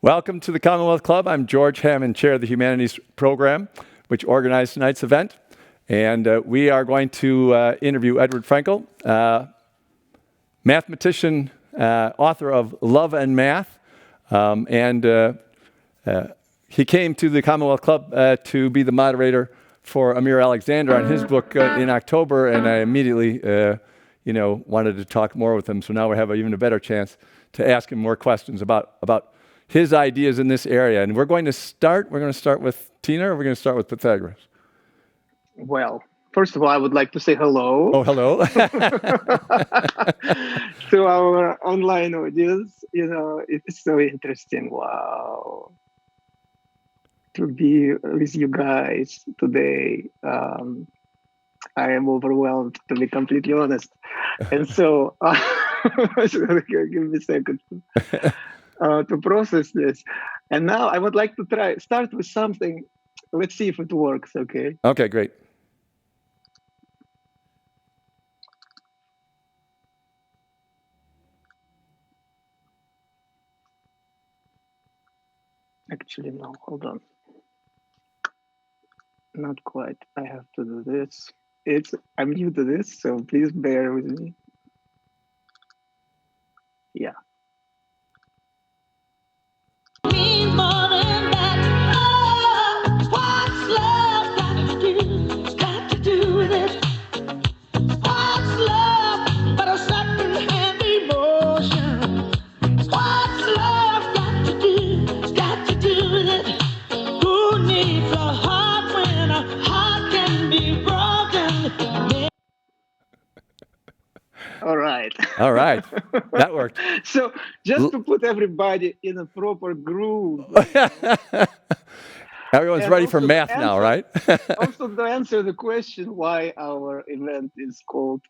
Welcome to the Commonwealth Club. I'm George Hammond, Chair of the Humanities Program, which organized tonight's event. And we are going to interview Edward Frankel, mathematician, author of Love and Math. He came to the Commonwealth Club to be the moderator for Amir Alexander on his book in October, and I immediately wanted to talk more with him. So now we have even a better chance to ask him more questions about his ideas in this area. And we're going to start with Tina, or we're going to start with Pythagoras? Well, first of all, I would like to say hello. Oh, hello. To our online audience. It's so interesting. Wow. To be with you guys today. I am overwhelmed, to be completely honest. And so, give me a second to process this. And now I would like to start with something. Let's see if it works, okay? Okay, great. Actually, no, hold on. Not quite. I have to do this. I'm new to this, so please bear with me. Yeah. All right. All right. That worked. So just to put everybody in a proper groove. Everyone's ready for math now, right? Also to answer the question why our event is called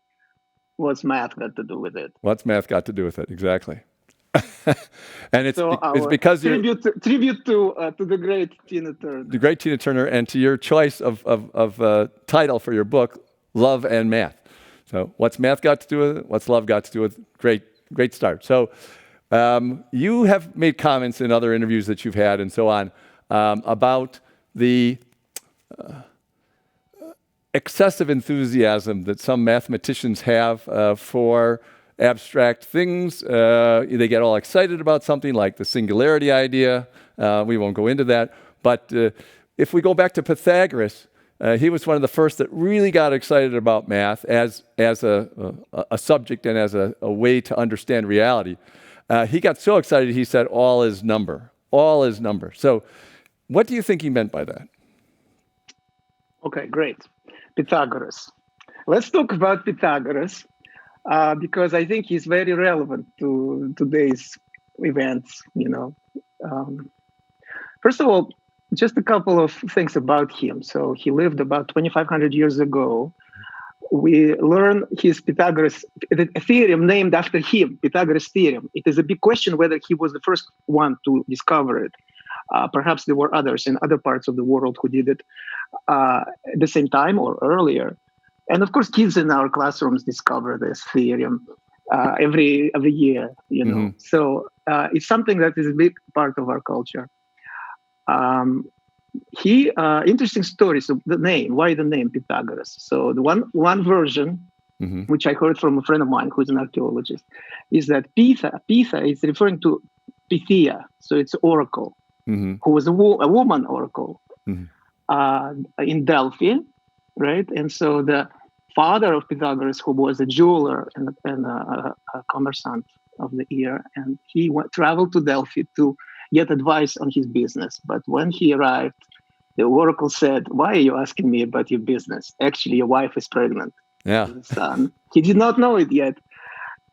What's Math Got to Do with It? What's math got to do with it? Exactly. And it's because tribute to the great Tina Turner. The great Tina Turner, and to your choice of title for your book, Love and Math. So what's math got to do with it? What's love got to do with it? Great start. So you have made comments in other interviews that you've had and so on about the excessive enthusiasm that some mathematicians have for abstract things. They get all excited about something like the singularity idea. We won't go into that. But if we go back to Pythagoras, he was one of the first that really got excited about math as a subject and as a way to understand reality. He got so excited, he said, all is number. All is number. So what do you think he meant by that? Okay, great. Pythagoras. Let's talk about Pythagoras because I think he's very relevant to today's events, First of all, just a couple of things about him. So he lived about 2,500 years ago. We learn his Pythagoras, the theorem named after him, Pythagoras theorem. It is a big question whether he was the first one to discover it. Perhaps there were others in other parts of the world who did it at the same time or earlier. And of course, kids in our classrooms discover this theorem every year, Mm-hmm. So it's something that is a big part of our culture. Interesting stories of the name. Why the name Pythagoras? So the one version, Mm-hmm. which I heard from a friend of mine who's an archaeologist, is that Pytha is referring to Pythia, so it's oracle, Mm-hmm. who was a woman oracle Mm-hmm. in Delphi, right? And so the father of Pythagoras, who was a jeweler and a commerçant of the ear, and he traveled to Delphi to get advice on his business. But when he arrived, the oracle said, "Why are you asking me about your business? Actually, your wife is pregnant." Yeah. With a son. He did not know it yet.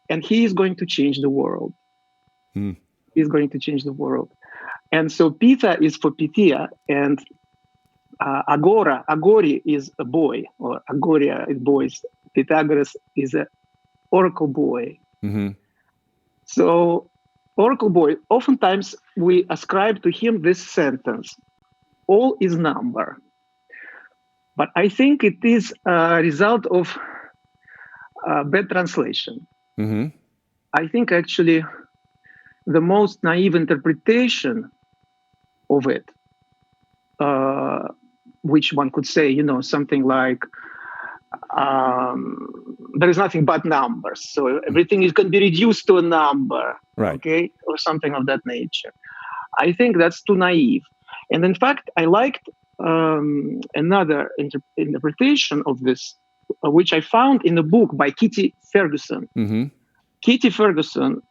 And he is going to change the world. Mm. He's going to change the world. And so Pytha is for Pythia, and Agori is a boy, or Agoria is boys. Pythagoras is an oracle boy. Mm-hmm. So oracle boy, oftentimes we ascribe to him this sentence, all is number. But I think it is a result of bad translation. Mm-hmm. I think actually the most naive interpretation of it, which one could say, something like, there is nothing but numbers. So everything can be reduced to a number, Right. okay, or something of that nature. I think that's too naive. And in fact, I liked another interpretation of this, which I found in a book by Kitty Ferguson. Mm-hmm. Kitty Ferguson,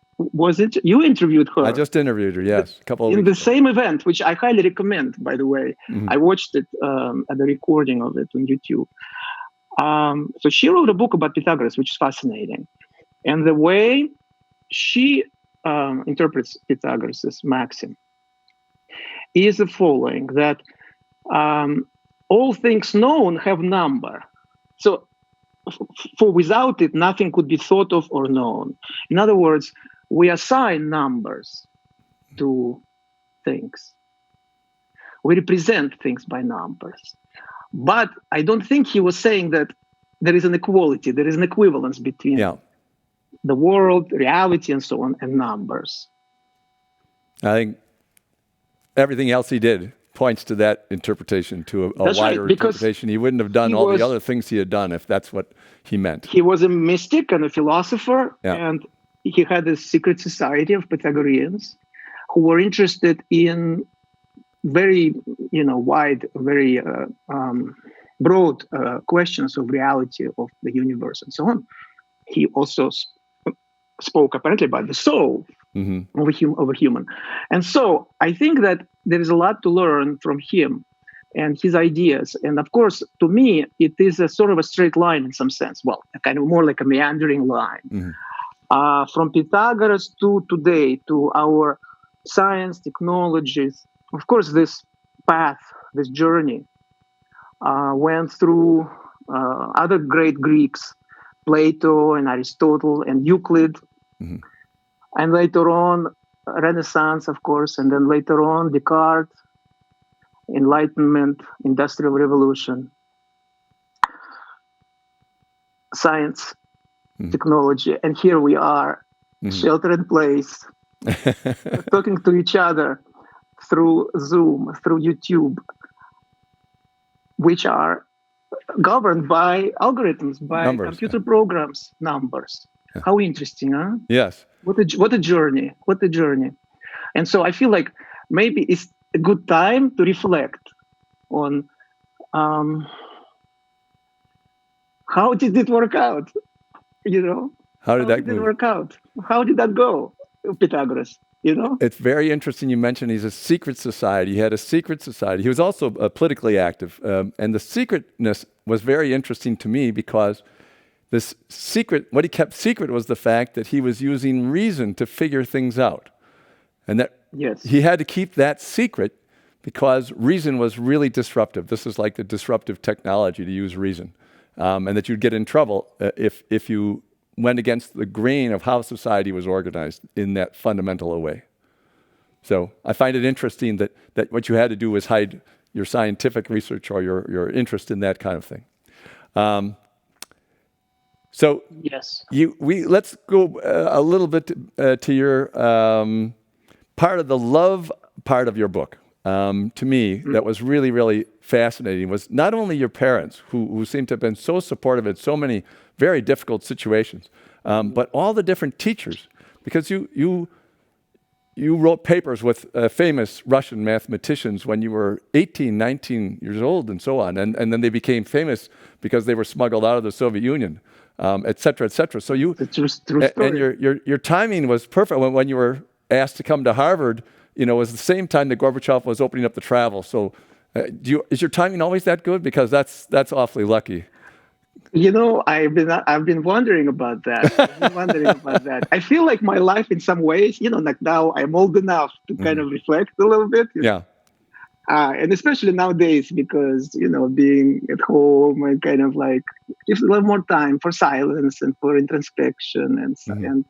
you interviewed her? I just interviewed her, yes, a couple of in weeks the ago. same event, which I highly recommend, by the way. Mhm. I watched it at the recording of it on YouTube. So she wrote a book about Pythagoras, which is fascinating. And the way she interprets Pythagoras' maxim is the following, that all things known have number. So for without it, nothing could be thought of or known. In other words, we assign numbers to things. We represent things by numbers. But I don't think he was saying that there is an equality, there is an equivalence between the world, reality, and so on, and numbers. I think everything else he did points to that interpretation, to a wider interpretation. He wouldn't have done all the other things he had done if that's what he meant. He was a mystic and a philosopher, and he had a secret society of Pythagoreans who were interested in very, wide, very broad questions of reality of the universe and so on. He also spoke apparently about the soul of a human. And so I think that there is a lot to learn from him and his ideas. And of course, to me, it is a sort of a straight line in some sense. Well, kind of more like a meandering line. From Pythagoras to today, to our science, technologies. Of course, this path, this journey, went through other great Greeks, Plato and Aristotle and Euclid, and later on Renaissance, of course, and then later on Descartes, Enlightenment, Industrial Revolution, science, technology, and here we are, sheltered in place, talking to each other through Zoom, through YouTube, which are governed by algorithms, by computer programs, numbers. How interesting, huh? Yes. What a journey. What a journey. And so I feel like maybe it's a good time to reflect on how did it work out? How did it work out? How did that go, Pythagoras? It's very interesting you mentioned he's a secret society. He had a secret society. He was also politically active. And the secretness was very interesting to me because this secret, what he kept secret was the fact that he was using reason to figure things out. And that he had to keep that secret because reason was really disruptive. This is like the disruptive technology to use reason. And that you'd get in trouble if you went against the grain of how society was organized in that fundamental a way. So I find it interesting that what you had to do was hide your scientific research or your interest in that kind of thing. So let's go a little bit to your part of the love part of your book. To me, that was really, really fascinating was not only your parents, who seem to have been so supportive in so many very difficult situations, but all the different teachers, because you wrote papers with famous Russian mathematicians when you were 18, 19 years old and so on, and then they became famous because they were smuggled out of the Soviet Union, et cetera, et cetera. So true story. And your timing was perfect when you were asked to come to Harvard. It was the same time that Gorbachev was opening up the travel. So is your timing always that good? Because that's awfully lucky. I've been wondering about that. I feel like my life in some ways, like now I'm old enough to kind of reflect a little bit. And especially nowadays, because, being at home and kind of like gives a little more time for silence and for introspection and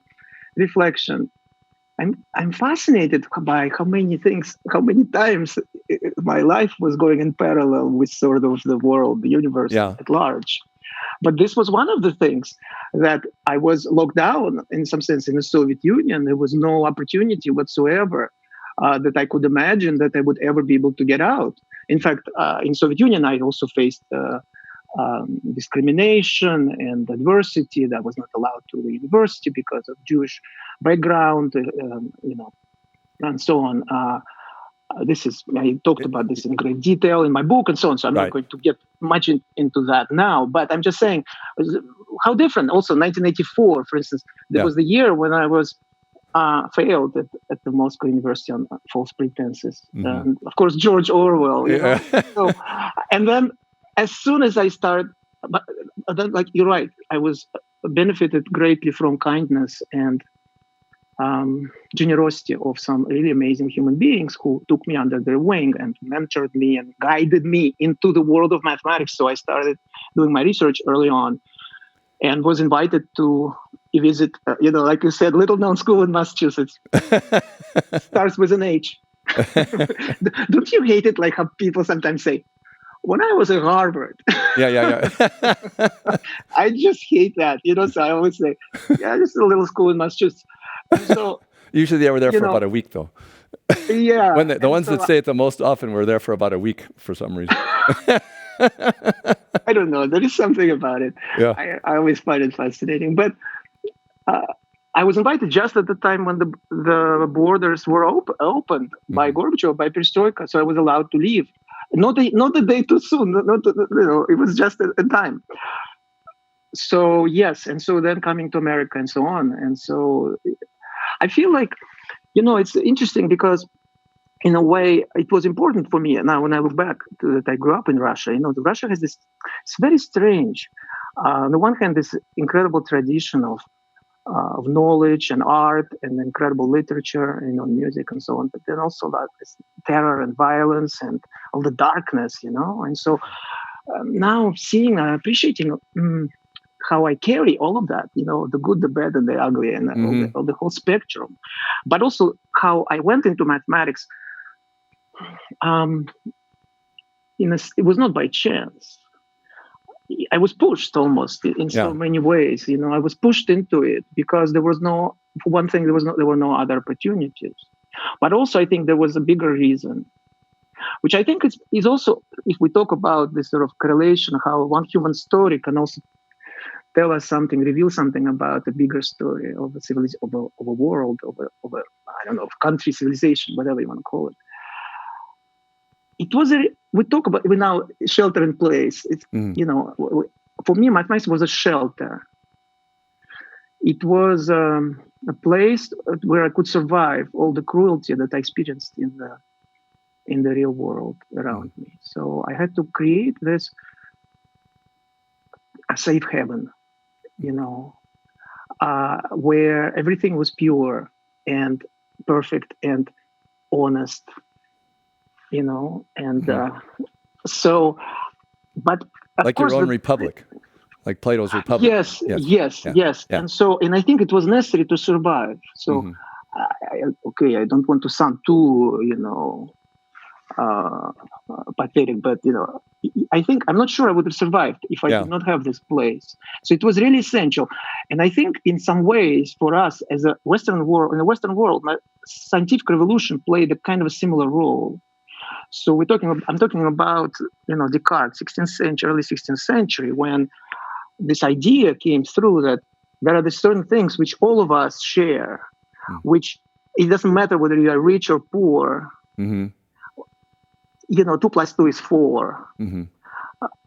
reflection. I'm fascinated by how many times my life was going in parallel with sort of the world, the universe at large. But this was one of the things that I was locked down in some sense in the Soviet Union. There was no opportunity whatsoever that I could imagine that I would ever be able to get out. In fact, in Soviet Union, I also faced discrimination and adversity. That I was not allowed to the university because of Jewish background, and so on. I talked about this in great detail in my book and so on. So I'm not going to get much into that now. But I'm just saying how different. Also, 1984, for instance, there was the year when I was failed at the Moscow University on false pretenses. And of course, George Orwell. So, and then as soon as I started, but then, like you're right, I was benefited greatly from kindness and generosity of some really amazing human beings who took me under their wing and mentored me and guided me into the world of mathematics. So I started doing my research early on and was invited to visit, like you said, little known school in Massachusetts. Starts with an H. Don't you hate it, like how people sometimes say, when I was at Harvard? Yeah. I just hate that, so I always say, yeah, just a little school in Massachusetts. So, usually they were there for about a week, though. Yeah. When the ones that say it the most often were there for about a week for some reason. I don't know. There is something about it. Yeah. I always find it fascinating. But I was invited just at the time when the borders were opened by Gorbachev, by Perestroika, so I was allowed to leave. Not a day too soon. It was just a time. So yes, and so then coming to America and so on, and so I feel like, it's interesting because in a way it was important for me. Now when I look back to that I grew up in Russia, Russia has this, it's very strange. On the one hand, this incredible tradition of knowledge and art and incredible literature, music and so on, but then also that this terror and violence and all the darkness, and so now seeing and appreciating how I carry all of that, the good, the bad, and the ugly, and all the whole spectrum. But also how I went into mathematics, it was not by chance. I was pushed almost in so many ways. I was pushed into it because there was no, for one thing, there were no other opportunities. But also, I think there was a bigger reason, which I think is also, if we talk about this sort of correlation, how one human story can also tell us something, reveal something about a bigger story of a civilization, of a world, of a I don't know, of country, civilization, whatever you want to call it. It was we now shelter in place. It's for me, mathematics was a shelter. It was a place where I could survive all the cruelty that I experienced in the real world around me. So I had to create this a safe haven, where everything was pure and perfect and honest, so, but of like course, your own republic, like Plato's Republic. Yes. And I think it was necessary to survive. So, I don't want to sound too, pathetic, but I think I'm not sure I would have survived if I did not have this place. So it was really essential, and I think in some ways for us as a Western world, in the Western world, scientific revolution played a kind of a similar role. So I'm talking about Descartes, 16th century, early 16th century, when this idea came through that there are the certain things which all of us share, which it doesn't matter whether you are rich or poor. 2 + 2 is 4.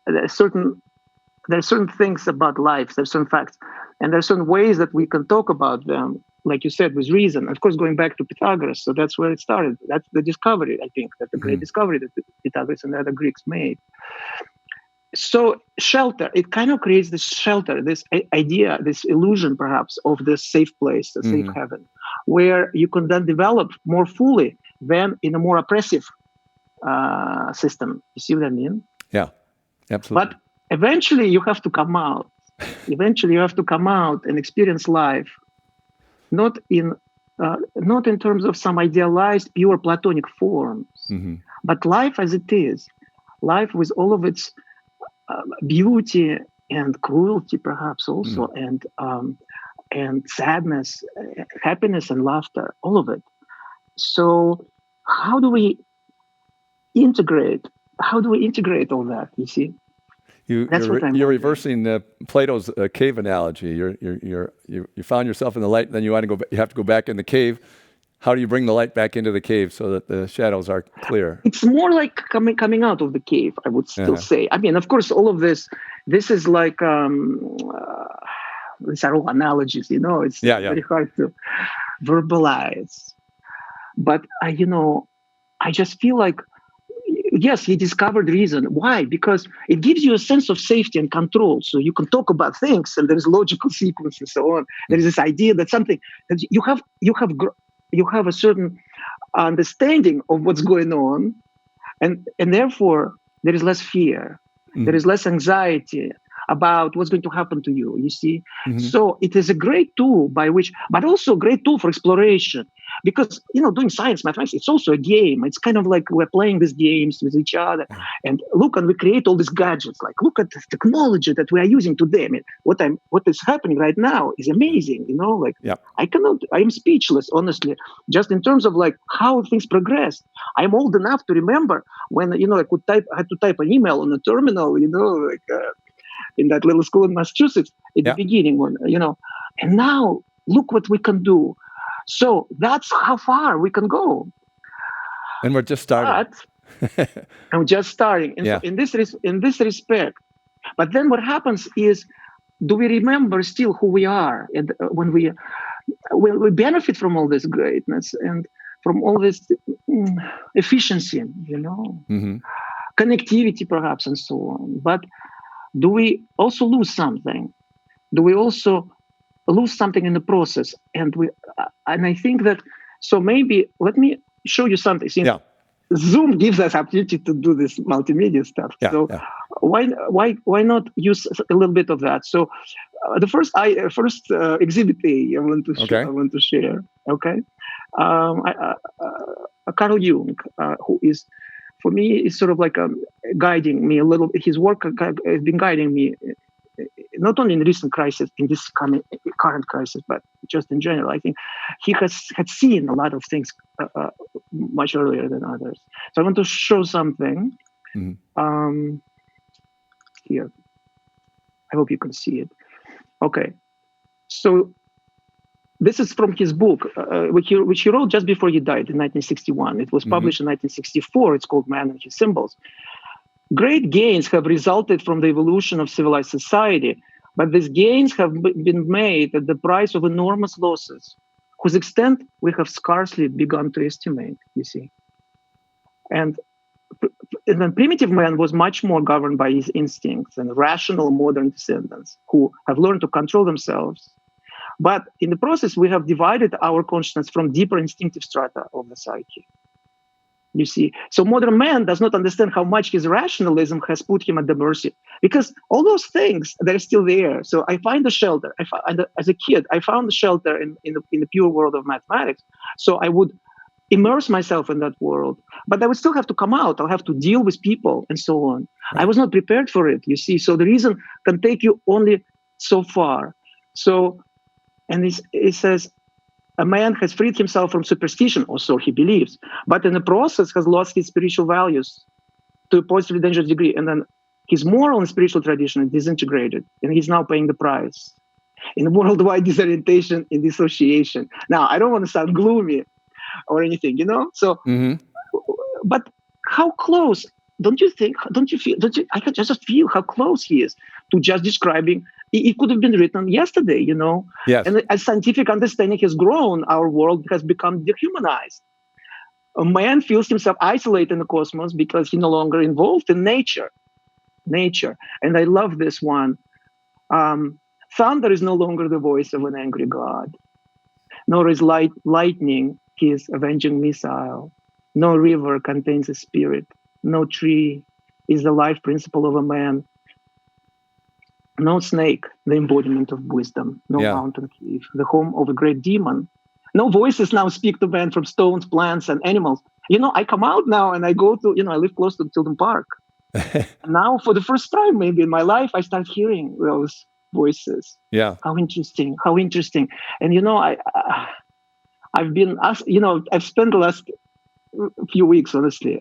There are certain things about life, there are certain facts, and there are certain ways that we can talk about them, like you said, with reason. Of course, going back to Pythagoras, so that's where it started. That's the discovery, I think, that the great discovery that Pythagoras and the other Greeks made. So shelter, it kind of creates this shelter, this idea, this illusion perhaps of this safe place, a safe haven, where you can then develop more fully than in a more oppressive system. You see what I mean? Yeah, absolutely. But eventually you have to come out. Eventually you have to come out and experience life, not in terms of some idealized, pure Platonic forms, but life as it is, life with all of its beauty and cruelty, perhaps also, and sadness, happiness and laughter, all of it. So how do we integrate? How do we integrate all that? You see, that's what I'm You're wondering. reversing Plato's cave analogy. You found yourself in the light, and then you want to go. You have to go back in the cave. How do you bring the light back into the cave so that the shadows are clear? It's more like coming out of the cave, I would still Uh-huh. say. I mean, of course, all of this is like these are all analogies. It's Yeah, yeah. very hard to verbalize. But I just feel like, yes, he discovered reason. Why? Because it gives you a sense of safety and control. So you can talk about things, and there's logical sequence and so on. There is this idea that something that you have a certain understanding of what's going on, and therefore there is less fear, there is less anxiety about what's going to happen to you. You see, so it is a great tool by which, but also a great tool for exploration. Because doing science, mathematics, it's also a game. It's kind of like we're playing these games with each other, and we create all these gadgets. Like, look at the technology that we are using today. I mean, what is happening right now is amazing. Like, Yeah. I am speechless, honestly, just in terms of like how things progress. I'm old enough to remember when I had to type an email on a terminal, like in that little school in Massachusetts at the Yeah. beginning, and now look what we can do. So that's how far we can go. And we're just starting. But I'm just starting. And Yeah. so in this respect, but then what happens is, do we remember still who we are? And when we benefit from all this greatness and from all this efficiency, connectivity perhaps, and so on. But do we also lose something? Do we also lose something in the process? And I think that, so maybe let me show you something. Since Yeah. Zoom gives us opportunity to do this multimedia stuff. Yeah. So Yeah. why not use a little bit of that? So the first exhibit A I want to Okay. I want to share. Okay, Carl Jung, who is, for me, is sort of like guiding me a little. His work has been guiding me not only in recent crisis, in this current crisis, but just in general. I think he had seen a lot of things much earlier than others. So I want to show something here. I hope you can see it. Okay, so this is from his book, which he wrote just before he died in 1961. It was published in 1964. It's called Man and His Symbols. Great gains have resulted from the evolution of civilized society, but these gains have been made at the price of enormous losses, whose extent we have scarcely begun to estimate, you see. And then primitive man was much more governed by his instincts than rational modern descendants who have learned to control themselves. But in the process, we have divided our consciousness from deeper instinctive strata of the psyche. You see, so modern man does not understand how much his rationalism has put him at the mercy, because all those things, they're still there. So I find a shelter. As a kid, I found a shelter in the pure world of mathematics. So I would immerse myself in that world, but I would still have to come out. I'll have to deal with people and so on. Right. I was not prepared for it, you see. So the reason can take you only so far. So, and he says, a man has freed himself from superstition, or so he believes, but in the process has lost his spiritual values to a positively dangerous degree. And then his moral and spiritual tradition is disintegrated, and he's now paying the price in worldwide disorientation and dissociation. Now, I don't want to sound gloomy or anything, So, but how close? Don't you feel? I can just feel how close he is to just describing. It could have been written yesterday, Yes. And as scientific understanding has grown, our world has become dehumanized. A man feels himself isolated in the cosmos because he's no longer involved in nature. And I love this one. Thunder is no longer the voice of an angry god, nor is lightning his avenging missile. No river contains a spirit. No tree is the life principle of a man. No snake, the embodiment of wisdom. No mountain cave, the home of a great demon. No voices now speak to man from stones, plants, and animals. I come out now and I go to, I live close to Tilden Park. Now, for the first time, maybe in my life, I start hearing those voices. Yeah. How interesting. And, I've been asked, I've spent the last a few weeks, honestly,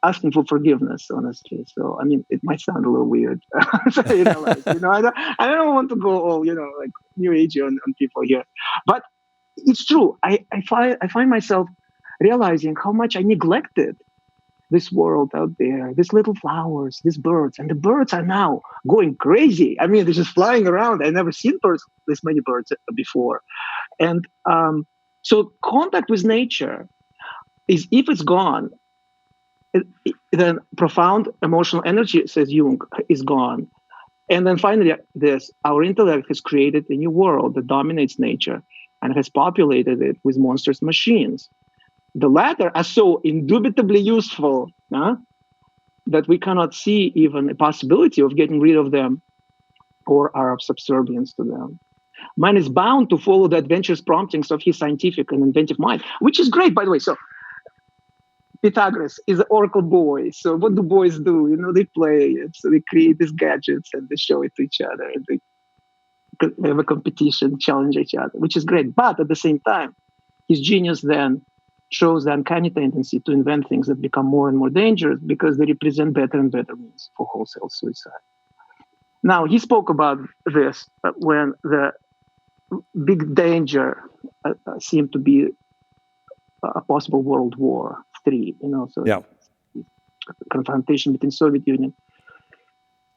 asking for forgiveness, honestly. So, I mean, it might sound a little weird. So I realize, I don't want to go all, like new age on people here, but it's true. I find myself realizing how much I neglected this world out there, these little flowers, these birds, and the birds are now going crazy. I mean, they're just flying around. I never seen this many birds before, and so contact with nature is, if it's gone, then profound emotional energy, says Jung, is gone. And then finally, our intellect has created a new world that dominates nature and has populated it with monstrous machines. The latter are so indubitably useful that we cannot see even a possibility of getting rid of them or our subservience to them. Man is bound to follow the adventurous promptings of his scientific and inventive mind, which is great, by the way. So Pythagoras is an oracle boy. So what do boys do? They play. So they create these gadgets and they show it to each other. And they have a competition, challenge each other, which is great. But at the same time, his genius then shows the uncanny tendency to invent things that become more and more dangerous because they represent better and better means for wholesale suicide. Now, he spoke about this when the big danger seemed to be a possible World War III, so Yeah. confrontation between Soviet Union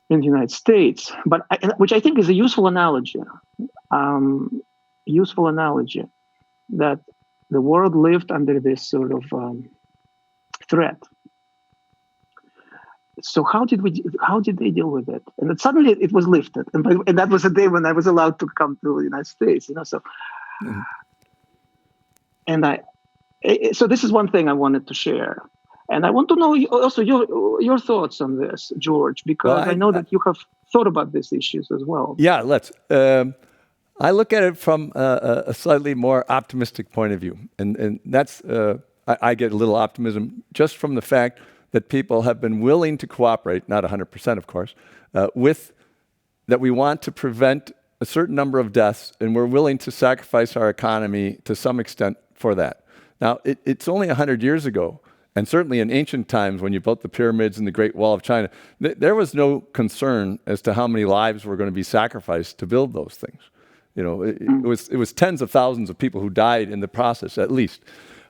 and the United States, but which I think is a useful analogy. That the world lived under this sort of threat. So how did they deal with it? And then suddenly it was lifted, and that was the day when I was allowed to come to the United States. So, and so this is one thing I wanted to share, and I want to know also your thoughts on this, George, because I know that you have thought about these issues as well. Yeah, let's. I look at it from a slightly more optimistic point of view, and that's I get a little optimism just from the fact that people have been willing to cooperate, not 100%, of course, with that we want to prevent a certain number of deaths, and we're willing to sacrifice our economy to some extent for that. Now, it's only 100 years ago, and certainly in ancient times when you built the pyramids and the Great Wall of China, there was no concern as to how many lives were going to be sacrificed to build those things. It was tens of thousands of people who died in the process, at least.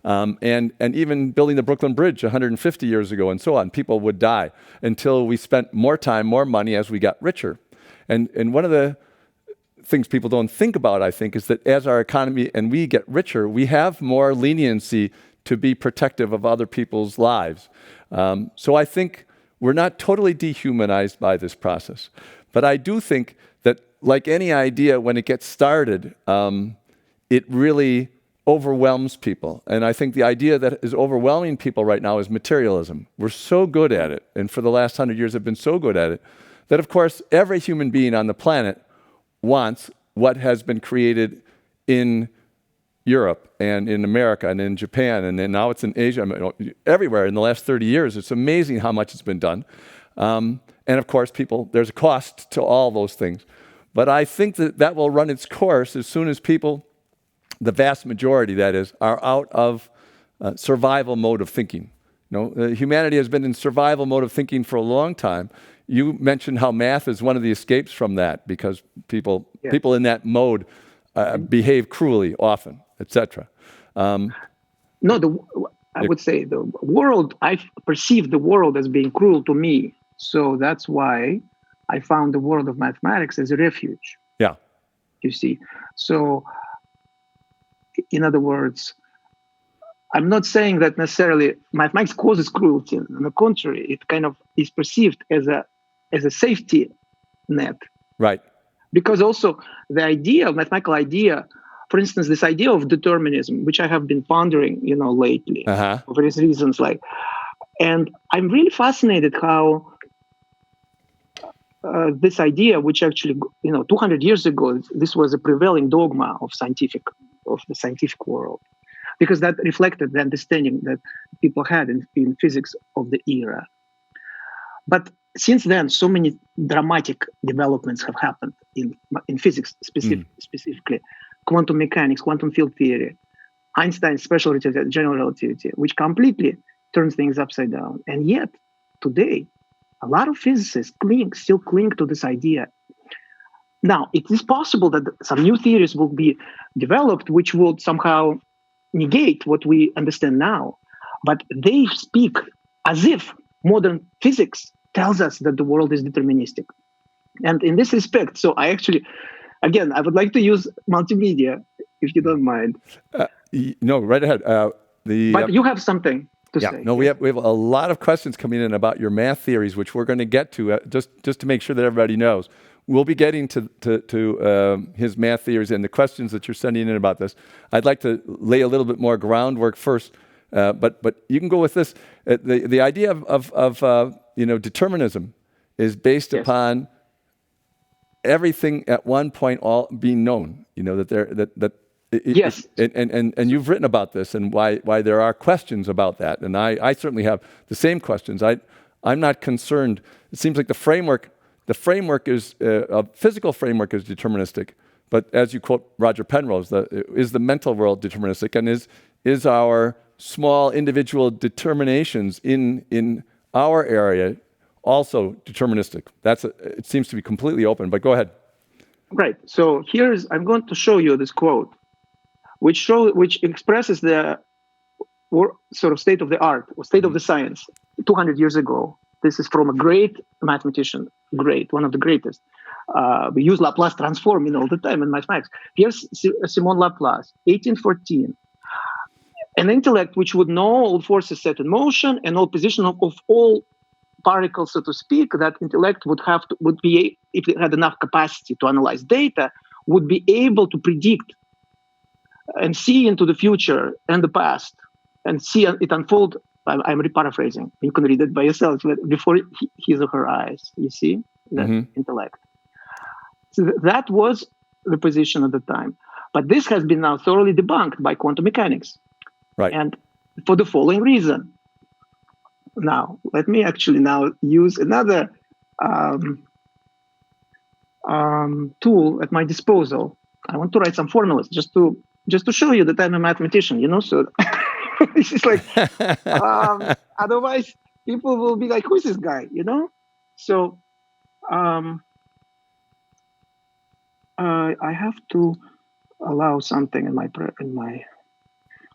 And even building the Brooklyn Bridge 150 years ago and so on, people would die until we spent more time, more money as we got richer. And one of the things people don't think about, I think, is that as our economy and we get richer, we have more leniency to be protective of other people's lives. So I think we're not totally dehumanized by this process. But I do think that, like any idea, when it gets started, it really overwhelms people. And I think the idea that is overwhelming people right now is materialism. We're so good at it, and for the last 100 years have been so good at it, that of course every human being on the planet wants what has been created in Europe and in America and in Japan, and then now it's in Asia, everywhere in the last 30 years. It's amazing how much it's been done. And of course, there's a cost to all those things. But I think that will run its course as soon as people, the vast majority that is, are out of survival mode of thinking. Humanity has been in survival mode of thinking for a long time. You mentioned how math is one of the escapes from that because people in that mode behave cruelly often, etc. I would say the world, I perceive the world as being cruel to me. So that's why I found the world of mathematics as a refuge. Yeah. You see. So, in other words, I'm not saying that necessarily mathematics causes cruelty. On the contrary, it kind of is perceived as a safety net. Right. Because also the mathematical idea, for instance, this idea of determinism, which I have been pondering, lately for various reasons, and I'm really fascinated how this idea, which actually, 200 years ago, this was a prevailing dogma of the scientific world, because that reflected the understanding that people had in physics of the era. But since then, so many dramatic developments have happened in physics, specifically quantum mechanics, quantum field theory, Einstein's special relativity, general relativity, which completely turns things upside down. And yet, today, a lot of physicists still cling to this idea. Now, it is possible that some new theories will be developed which will somehow negate what we understand now, but they speak as if modern physics tells us that the world is deterministic. And in this respect, so I actually, again, I would like to use multimedia, if you don't mind. No, right ahead. But you have something to say. No, we have a lot of questions coming in about your math theories, which we're going to get to, just to make sure that everybody knows. We'll be getting to his math theories and the questions that you're sending in about this. I'd like to lay a little bit more groundwork first, but you can go with this. The idea of determinism is based upon everything at one point all being known. Yes. And you've written about this and why there are questions about that. And I certainly have the same questions. I'm not concerned. It seems like the framework is a physical framework is deterministic, but as you quote Roger Penrose, is the mental world deterministic, and is our small individual determinations in our area also deterministic? It seems to be completely open. But go ahead. Right. So I'm going to show you this quote, which expresses the sort of state of the art or state of the science 200 years ago. This is from a great mathematician, one of the greatest. We use Laplace transform all the time in mathematics. Here's Simon Laplace, 1814. An intellect which would know all forces set in motion and all position of all particles, so to speak, that intellect would be, if it had enough capacity to analyze data, would be able to predict and see into the future and the past and see it unfold. I'm reparaphrasing. You can read it by yourself. Before his or her eyes, you see that intellect. So that was the position at the time. But this has been now thoroughly debunked by quantum mechanics. Right. And for the following reason. Now, let me actually now use another tool at my disposal. I want to write some formulas just to show you that I'm a mathematician, so this is like, otherwise people will be like, who's this guy, So I have to allow something in my,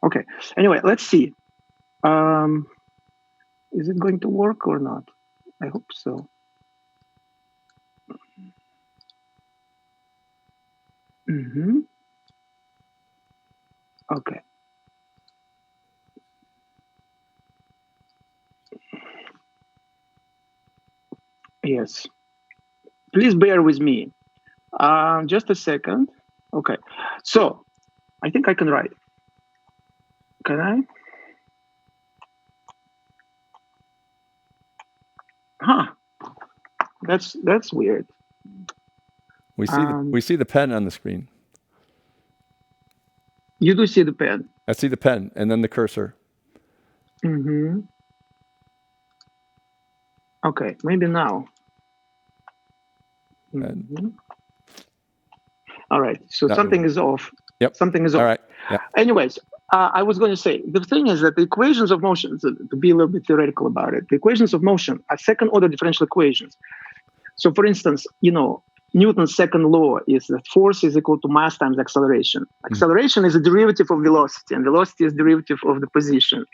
okay. Anyway, let's see. Is it going to work or not? I hope so. Okay. Yes. Please bear with me. Just a second. Okay. So I think I can write. Can I? That's weird. We see the pen on the screen. You do see the pen. I see the pen and then the cursor. Okay, maybe now. All right. So something is off. Yep. Something is off. All right. Yeah. Anyways, I was going to say, the thing is that the equations of motion, to be a little bit theoretical about it, the equations of motion are second-order differential equations. So, for instance, Newton's second law is that force is equal to mass times acceleration. Acceleration is a derivative of velocity, and velocity is derivative of the position.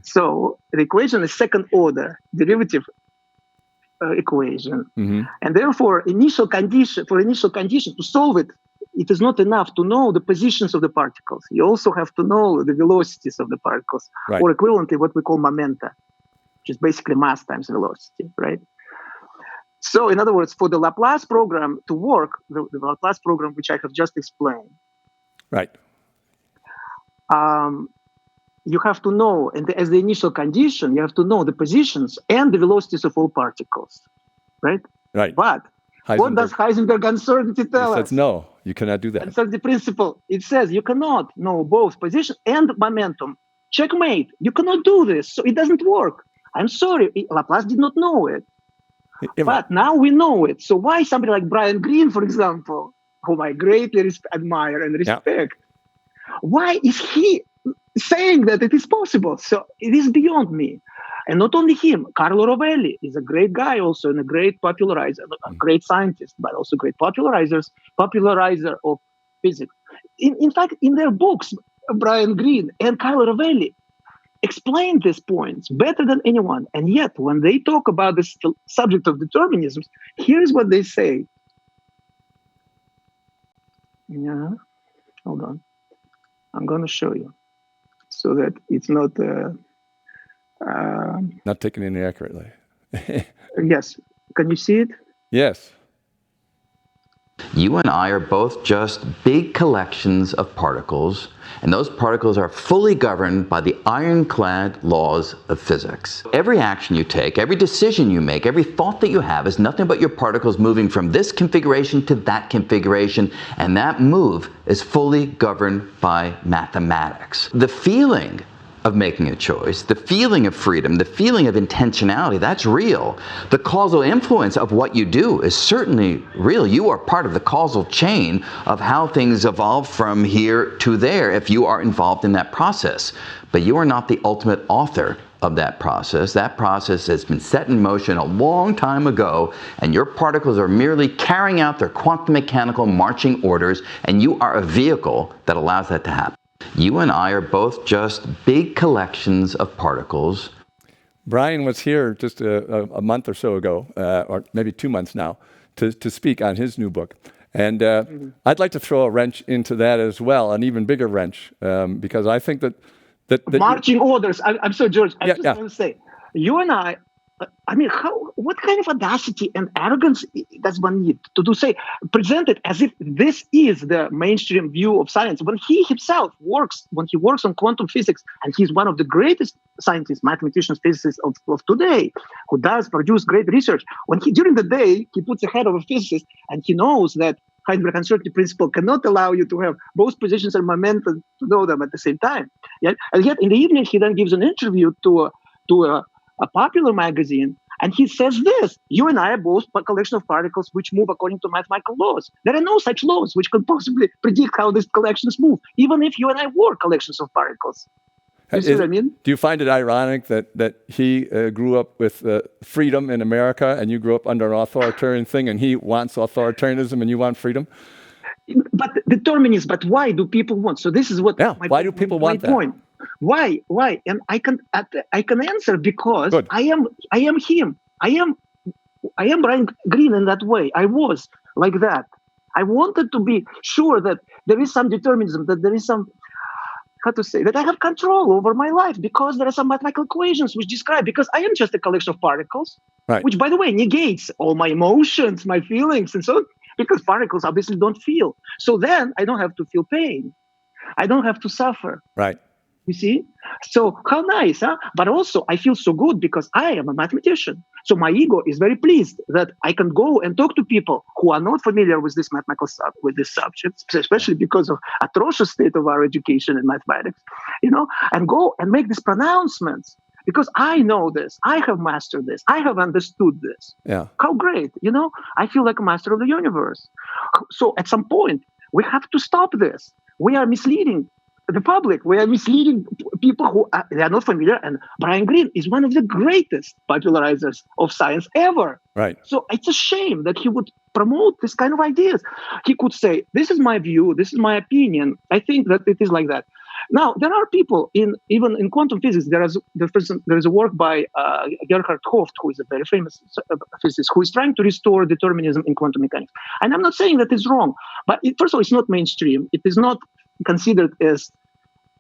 So the equation is second-order derivative equation. And therefore, for initial condition to solve it, it is not enough to know the positions of the particles. You also have to know the velocities of the particles, or equivalently what we call momenta, which is basically mass times velocity, right? So in other words, for the Laplace program to work, the Laplace program, which I have just explained, right? You have to know, and as the initial condition, you have to know the positions and the velocities of all particles, right? Right. But what does Heisenberg uncertainty tell us? It says no, you cannot do that. Uncertainty principle, it says you cannot know both position and momentum. Checkmate. You cannot do this, so it doesn't work. I'm sorry, Laplace did not know it. But now we know it. So why somebody like Brian Greene, for example, whom I greatly admire and respect, why is he saying that it is possible. So it is beyond me. And not only him, Carlo Rovelli is a great guy also and a great popularizer, a great scientist, but also great popularizer of physics. In fact, in their books, Brian Greene and Carlo Rovelli explain these points better than anyone. And yet, when they talk about this subject of determinism, here's what they say. Yeah, hold on. I'm going to show you so that it's not... Not taken in accurately. Yes. Can you see it? Yes. You and I are both just big collections of particles, and those particles are fully governed by the ironclad laws of physics. Every action you take, every decision you make, every thought that you have is nothing but your particles moving from this configuration to that configuration, and that move is fully governed by mathematics. The feeling of making a choice, the feeling of freedom, the feeling of intentionality, that's real. The causal influence of what you do is certainly real. You are part of the causal chain of how things evolve from here to there if you are involved in that process. But you are not the ultimate author of that process. That process has been set in motion a long time ago, and your particles are merely carrying out their quantum mechanical marching orders, and you are a vehicle that allows that to happen. You and I are both just big collections of particles. Brian was here just a month or so ago, or maybe 2 months now, to speak on his new book. And I'd like to throw a wrench into that as well, an even bigger wrench, because I think that marching orders. I'm sorry, George. I just yeah. want to say, you and I mean, what kind of audacity and arrogance does one need to say, present it as if this is the mainstream view of science when he himself works on quantum physics, and he's one of the greatest scientists, mathematicians, physicists of today, who does produce great research. When during the day, he puts ahead of a physicist, and he knows that Heisenberg uncertainty principle cannot allow you to have both positions and momentum to know them at the same time. And yet in the evening, he then gives an interview to a popular magazine, and he says this: you and I are both a collection of particles which move according to mathematical laws. There are no such laws which can possibly predict how these collections move, even if you and I were collections of particles. You see what I mean? Do you find it ironic that he grew up with freedom in America, and you grew up under an authoritarian thing, and he wants authoritarianism and you want freedom? But determinism, but why do people want? So this is what why do people want that? Point. Why? And I can answer because Good. I am him. I am Brian Greene in that way. I was like that. I wanted to be sure that there is some determinism, that there is some, that I have control over my life, because there are some mathematical equations which describe, because I am just a collection of particles, right, which, by the way, negates all my emotions, my feelings, and so on, because particles obviously don't feel. So then I don't have to feel pain. I don't have to suffer. Right. You see? So how nice, huh? But also I feel so good because I am a mathematician. So my ego is very pleased that I can go and talk to people who are not familiar with this mathematical with this subject, especially because of atrocious state of our education in mathematics, and go and make these pronouncements. Because I know this, I have mastered this, I have understood this. Yeah. How great, I feel like a master of the universe. So at some point, we have to stop this. We are misleading the public. We are misleading people who they are not familiar. And Brian Greene is one of the greatest popularizers of science ever. Right. So it's a shame that he would promote this kind of ideas. He could say, this is my view, this is my opinion. I think that it is like that. Now, there are people even in quantum physics. There is a work by Gerhard Hooft, who is a very famous physicist, who is trying to restore determinism in quantum mechanics. And I'm not saying that it's wrong, but first of all, it's not mainstream. It is not considered as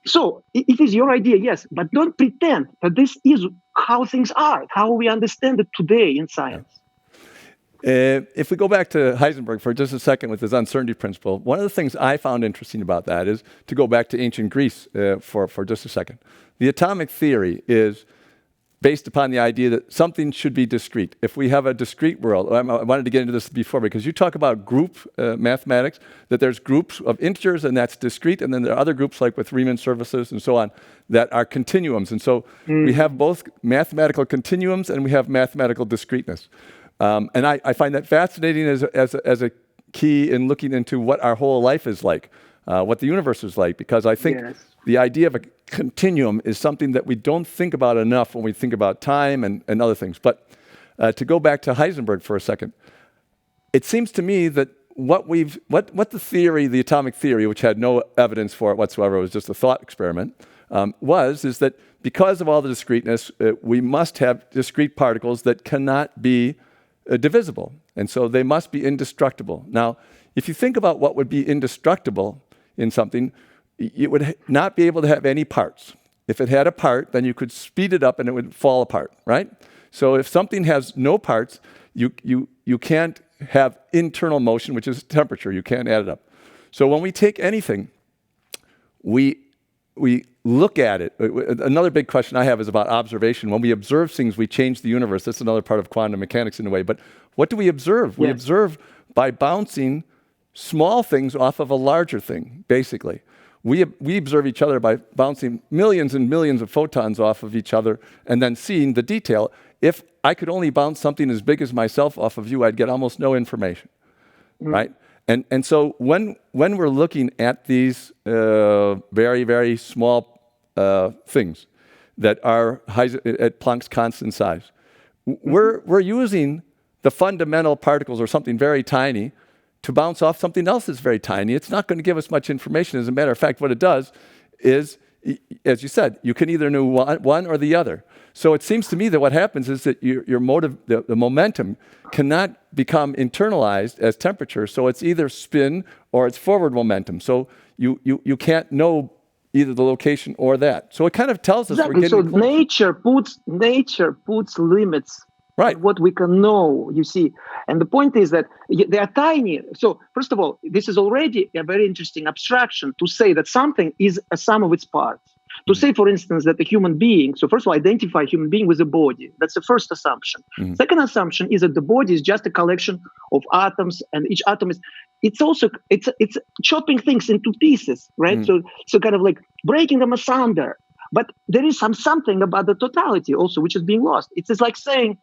so. It is your idea, yes, but don't pretend that this is how things are, how we understand it today in science. If we go back to Heisenberg for just a second with his uncertainty principle, one of the things I found interesting about that is to go back to ancient Greece for just a second. The atomic theory is based upon the idea that something should be discrete. If we have a discrete world, I wanted to get into this before because you talk about group mathematics, that there's groups of integers and that's discrete, and then there are other groups like with Riemann surfaces and so on that are continuums. And so we have both mathematical continuums and we have mathematical discreteness. And I find that fascinating as a key in looking into what our whole life is like. what the universe is like, because I think Yes. the idea of a continuum is something that we don't think about enough when we think about time and other things. But to go back to Heisenberg for a second, it seems to me that what the theory, the atomic theory, which had no evidence for it whatsoever, it was just a thought experiment, is that because of all the discreteness, we must have discrete particles that cannot be divisible. And so they must be indestructible. Now, if you think about what would be indestructible in something, it would not be able to have any parts. If it had a part, then you could speed it up and it would fall apart, right? So if something has no parts, you can't have internal motion, which is temperature. You can't add it up. So when we take anything, we look at it. Another big question I have is about observation. When we observe things, we change the universe. That's another part of quantum mechanics in a way. But what do we observe? Yes. We observe by bouncing small things off of a larger thing, basically. We observe each other by bouncing millions and millions of photons off of each other and then seeing the detail. If I could only bounce something as big as myself off of you, I'd get almost no information, right? And so when we're looking at these very, very small things that are at Planck's constant size, we're using the fundamental particles or something very tiny to bounce off something else that's very tiny. It's not going to give us much information. As a matter of fact, what it does is, as you said, you can either know one or the other. So it seems to me that what happens is that your motive, the momentum, cannot become internalized as temperature. So it's either spin or it's forward momentum. So you can't know either the location or that. So it kind of tells us we're Exactly. So getting close. nature puts limits. Right. What we can know, you see. And the point is that they are tiny. So first of all, this is already a very interesting abstraction to say that something is a sum of its parts. To say, for instance, that a human being, so first of all, identify a human being with a body. That's the first assumption. Second assumption is that the body is just a collection of atoms, and each atom is, it's chopping things into pieces, right? So kind of like breaking them asunder. But there is something about the totality also, which is being lost. It's like saying,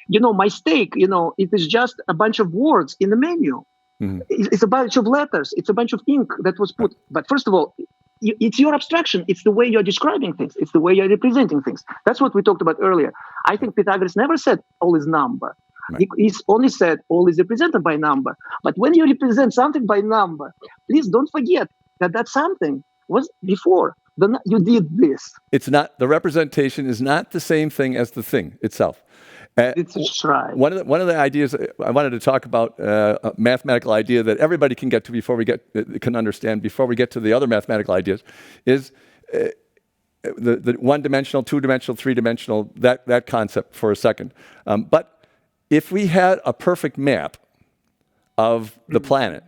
my steak, it is just a bunch of words in the menu. It's a bunch of letters. It's a bunch of ink that was put. But first of all, it's your abstraction. It's the way you're describing things. It's the way you're representing things. That's what we talked about earlier. I think Pythagoras never said all is number. Right. He's only said all is represented by number. But when you represent something by number, please don't forget that something was before. You did this. It's not, the representation is not the same thing as the thing itself. It's right. One of the ideas I wanted to talk about, a mathematical idea that everybody can get to can understand before we get to the other mathematical ideas, is the one-dimensional, two-dimensional, three-dimensional, that concept for a second. But if we had a perfect map of the planet,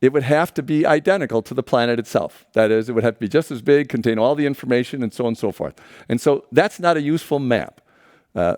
it would have to be identical to the planet itself. That is, it would have to be just as big, contain all the information, and so on and so forth. And so that's not a useful map.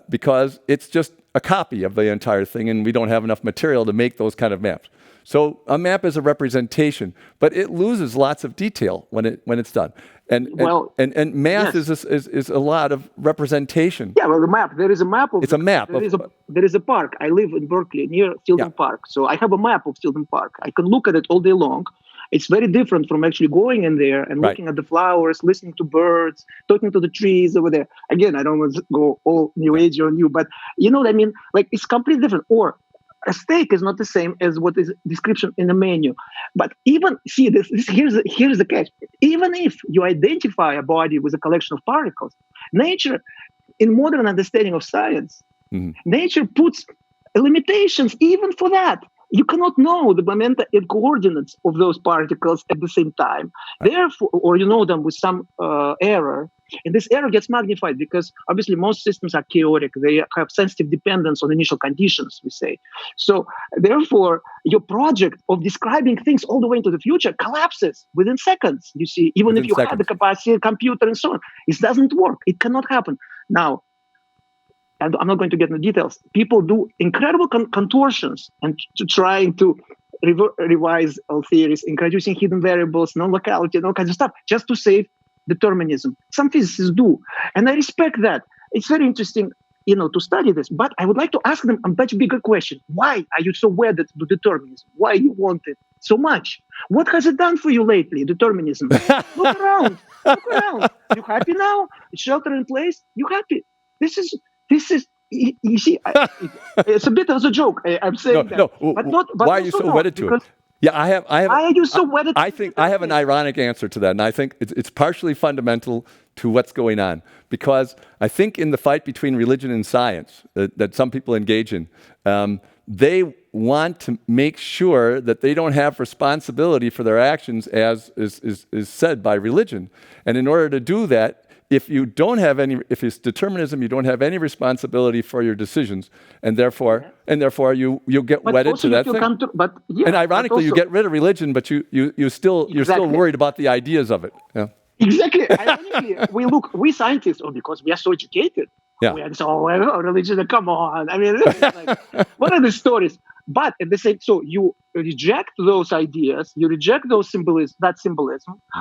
Because it's just a copy of the entire thing, and we don't have enough material to make those kind of maps. So a map is a representation, but it loses lots of detail when it's done. And math yes. is a lot of representation. Yeah, well, the map. There is a map of. It's a map. There is a park. I live in Berkeley near Fielding Park, so I have a map of Fielding Park. I can look at it all day long. It's very different from actually going in there and looking at the flowers, listening to birds, talking to the trees over there. Again, I don't want to go all new age on you, but you know what I mean? Like, it's completely different. Or a steak is not the same as what is description in the menu. But even, see, here's the catch. Even if you identify a body with a collection of particles, nature, in modern understanding of science, nature puts limitations even for that. You cannot know the momenta and coordinates of those particles at the same time. Therefore, or you know them with some error, and this error gets magnified because obviously most systems are chaotic. They have sensitive dependence on initial conditions, we say. So therefore, your project of describing things all the way into the future collapses within seconds. You see, even if you have the capacity, computer, and so on, it doesn't work. It cannot happen. Now, and I'm not going to get into details. People do incredible contortions and trying to revise all theories, introducing hidden variables, non-locality, and all kinds of stuff, just to save determinism. Some physicists do, and I respect that. It's very interesting, to study this. But I would like to ask them a much bigger question: why are you so wedded to determinism? Why you want it? so much. What has it done for you lately, determinism? Look around. Look around. You happy now? Shelter in place? You happy? This is, you see, it's a bit as a joke. I'm saying that. No. But not, but Why are you also so not, wedded to it? because Yeah, I have. why are you so wedded to I think I have an ironic answer to that, and I think it's partially fundamental to what's going on, because I think in the fight between religion and science that some people engage in, they want to make sure that they don't have responsibility for their actions, as is said by religion. And in order to do that, if it's determinism, you don't have any responsibility for your decisions, and therefore you'll get But wedded also to you that feel thing. And ironically, you get rid of religion, but you're still worried about the ideas of it. Yeah. Exactly. Ironically, we scientists, because we are so educated, Yeah. we are so religion. Come on, I mean, it's like, what are the stories? But at the same, so you reject those ideas, you reject those symbolism,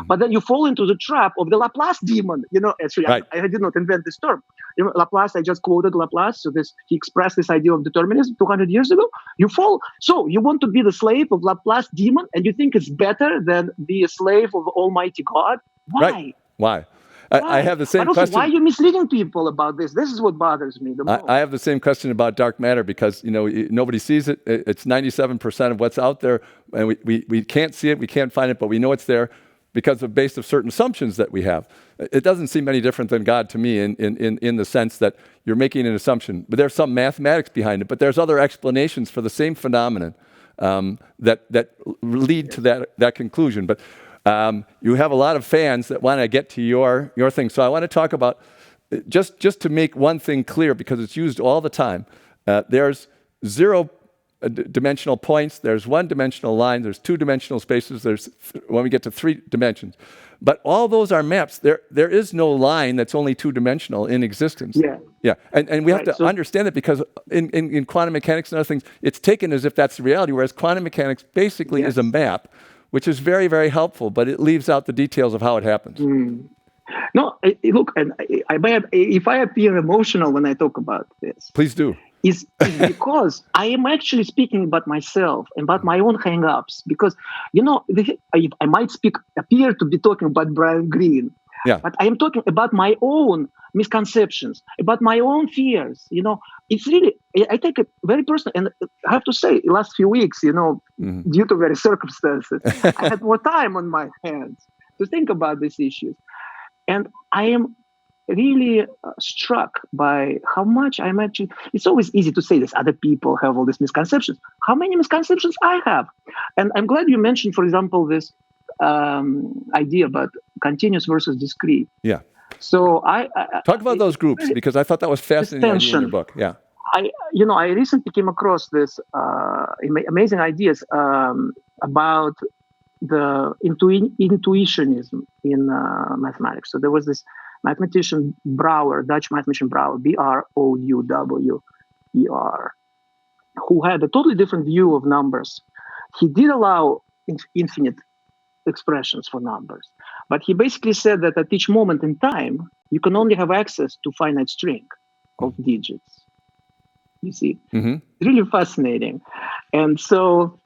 but then you fall into the trap of the Laplace demon. Actually, Right. I did not invent this term. Laplace. I just quoted Laplace. So he expressed this idea of determinism 200 years ago. You fall. So you want to be the slave of Laplace demon, and you think it's better than be a slave of Almighty God. Why? Right. Why? I have the same but also, question. why are you misleading people about this? This is what bothers me the most. I have the same question about dark matter, because nobody sees it. It's 97% of what's out there, and we can't see it, we can't find it, but we know it's there because of based of certain assumptions that we have. It doesn't seem any different than God to me in the sense that you're making an assumption, but there's some mathematics behind it. But there's other explanations for the same phenomenon that lead to that conclusion. But you have a lot of fans that want to get to your thing. So I want to talk about, just to make one thing clear, because it's used all the time. There's zero dimensional points, there's one-dimensional line, there's two-dimensional spaces, there's when we get to three dimensions. But all those are maps. There is no line that's only two-dimensional in existence. Yeah. And we have to understand it, because in quantum mechanics and other things, it's taken as if that's the reality, whereas quantum mechanics basically is a map, which is very, very helpful, but it leaves out the details of how it happens. No, look, and if I appear emotional when I talk about this, please do. Is because I am actually speaking about myself and about my own hang-ups. Because, I might appear to be talking about Brian Greene, but I am talking about my own misconceptions, about my own fears. It's really, I take it very personal. And I have to say, the last few weeks, due to various circumstances, I had more time on my hands to think about these issues. And I am really struck by how much I'm actually, it's always easy to say this, other people have all these misconceptions. How many misconceptions I have? And I'm glad you mentioned, for example, this idea about continuous versus discrete. Yeah. So I talk about those groups, because I thought that was fascinating idea in your book. Yeah. I recently came across this amazing ideas about the intuitionism in mathematics. So there was this mathematician Brouwer, Dutch mathematician Brouwer, Brouwer, who had a totally different view of numbers. He did allow infinite expressions for numbers, but he basically said that at each moment in time, you can only have access to finite string of digits. You see, really fascinating. And so,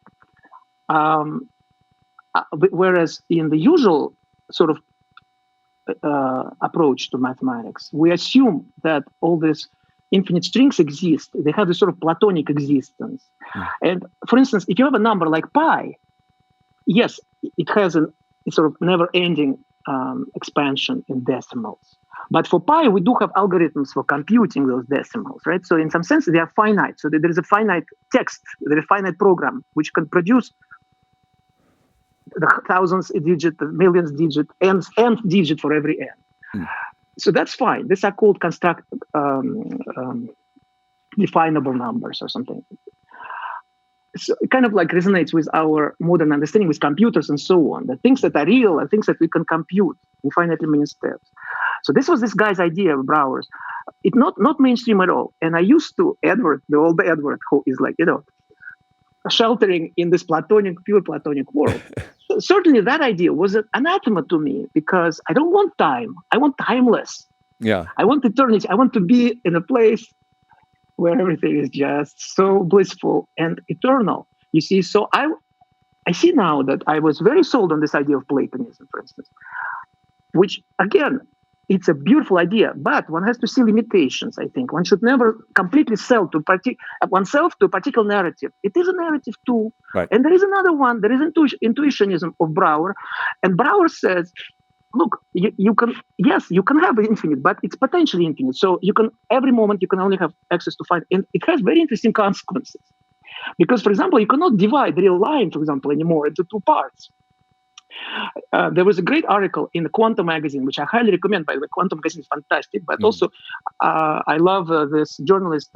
whereas in the usual sort of approach to mathematics, we assume that all these infinite strings exist. They have this sort of Platonic existence. And for instance, if you have a number like pi, yes, it has a sort of never-ending expansion in decimals. But for pi, we do have algorithms for computing those decimals, right? So in some sense, they are finite. So there is a finite text, there is a finite program which can produce the thousands digit, the millions digit, nth digit for every n. So that's fine. These are called definable numbers or something. So it kind of like resonates with our modern understanding with computers and so on. The things that are real are things that we can compute in finitely many steps. So this was this guy's idea of Brouwer's. It's not mainstream at all. And I used to the old Edward, who is like, sheltering in this pure Platonic world. Certainly that idea was anathema to me, because I don't want time. I want timeless. Yeah. I want eternity. I want to be in a place where everything is just so blissful and eternal. You see, so I I see now that I was very sold on this idea of Platonism, for instance, which again, it's a beautiful idea, but one has to see limitations. I think one should never completely sell to oneself to a particular narrative. It is a narrative too, Right. and there is another one. There is intuitionism of Brouwer, and Brouwer says, "Look, you can have infinite, but it's potentially infinite. So you can every moment you can only have access to find, and it has very interesting consequences, because, for example, you cannot divide real line, for example, anymore into two parts." There was a great article in the Quantum magazine, which I highly recommend. By the way, Quantum magazine is fantastic. But also, I love this journalist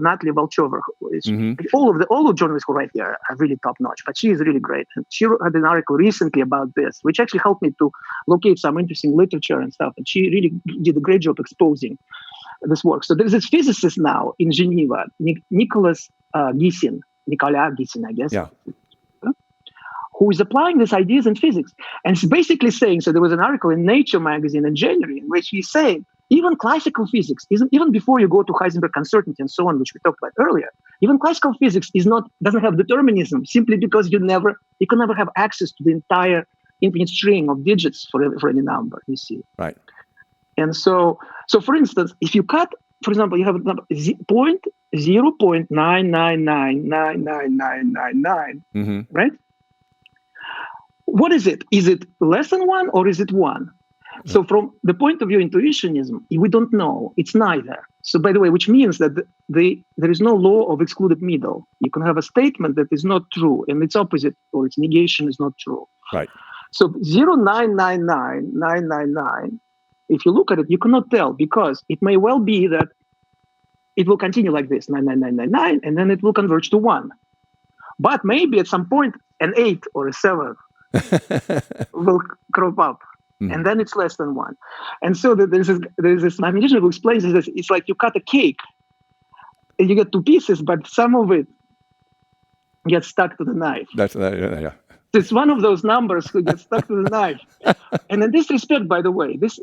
Natalie Volchova. All the journalists who write there are really top notch. But she is really great. And she had an article recently about this, which actually helped me to locate some interesting literature and stuff. And she really did a great job exposing this work. So there's this physicist now in Geneva, Nicolas Gysin, I guess. Yeah. Who is applying these ideas in physics. And he's basically saying, so there was an article in Nature magazine in January in which he's saying, even classical physics, even before you go to Heisenberg uncertainty and so on, which we talked about earlier, even classical physics doesn't have determinism simply because you can never have access to the entire infinite string of digits for any number, you see. Right. And so for instance, if you cut, for example, you have a number 0.0.9999999, right? What is it? Is it less than 1 or is it 1? So from the point of view of intuitionism, we don't know. It's neither. So by the way, which means that there is no law of excluded middle. You can have a statement that is not true and its opposite or its negation is not true. Right. So 0.9999999, if you look at it, you cannot tell, because it may well be that it will continue like this, 99999, and then it will converge to 1. But maybe at some point an 8 or a 7 will crop up, and then it's less than 1. And so there's this mathematician who explains this. It's like you cut a cake, and you get 2 pieces, but some of it gets stuck to the knife. Yeah. It's one of those numbers who gets stuck to the knife. And in this respect, by the way, this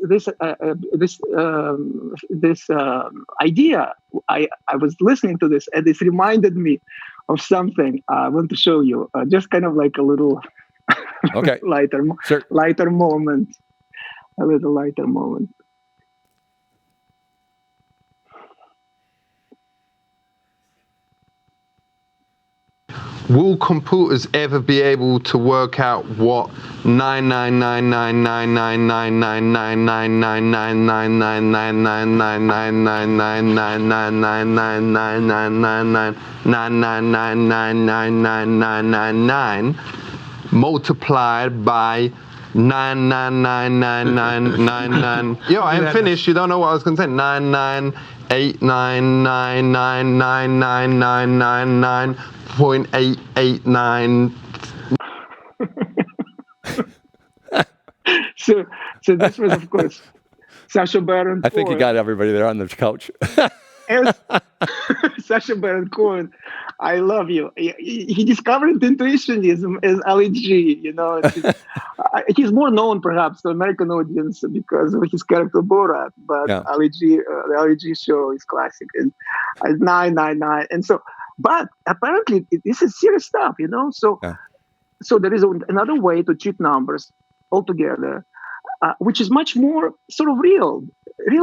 idea, I was listening to this, and this reminded me of something I want to show you. Just kind of like a little lighter moment. A little lighter moment. Will computers ever be able to work out what 999999999999999999999 multiplied by 9999999? Yo, I am finished. You don't know what I was going to say. 998999999.889. So this was, of course, Sacha Baron Cohen. I think you got everybody there on the couch. Sacha Baron Cohen, I love you. He discovered intuitionism as Ali G. You know, he's more known perhaps to American audience because of his character Borat. But Ali G, the Ali G show is classic, and 999. And so, but apparently this is serious stuff. You know, so there is another way to treat numbers altogether, which is much more sort of real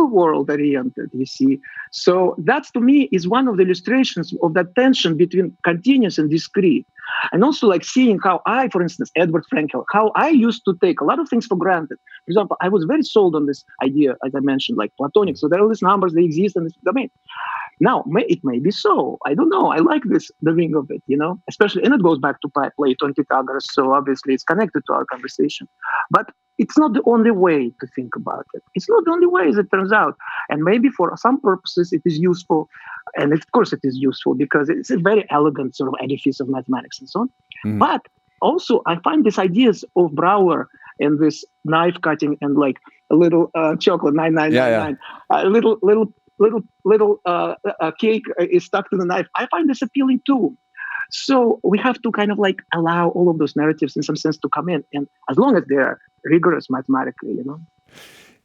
world oriented, you see. So that, to me, is one of the illustrations of that tension between continuous and discrete. And also like seeing how I, for instance, Edward Frenkel, how I used to take a lot of things for granted. For example, I was very sold on this idea, as I mentioned, like Platonic. So there are all these numbers, they exist in this domain. Now, it may be so. I don't know. I like the ring of it, you know, especially, and it goes back to Plato and Pythagoras. So obviously it's connected to our conversation. But it's not the only way to think about it. It's not the only way, as it turns out. And maybe for some purposes it is useful. And of course it is useful because it's a very elegant sort of edifice of mathematics and so on. But also I find these ideas of Brouwer and this knife cutting and like a little chocolate, 9999, a little cake is stuck to the knife. I find this appealing too. So we have to kind of like allow all of those narratives in some sense to come in, and as long as they're rigorous mathematically, you know.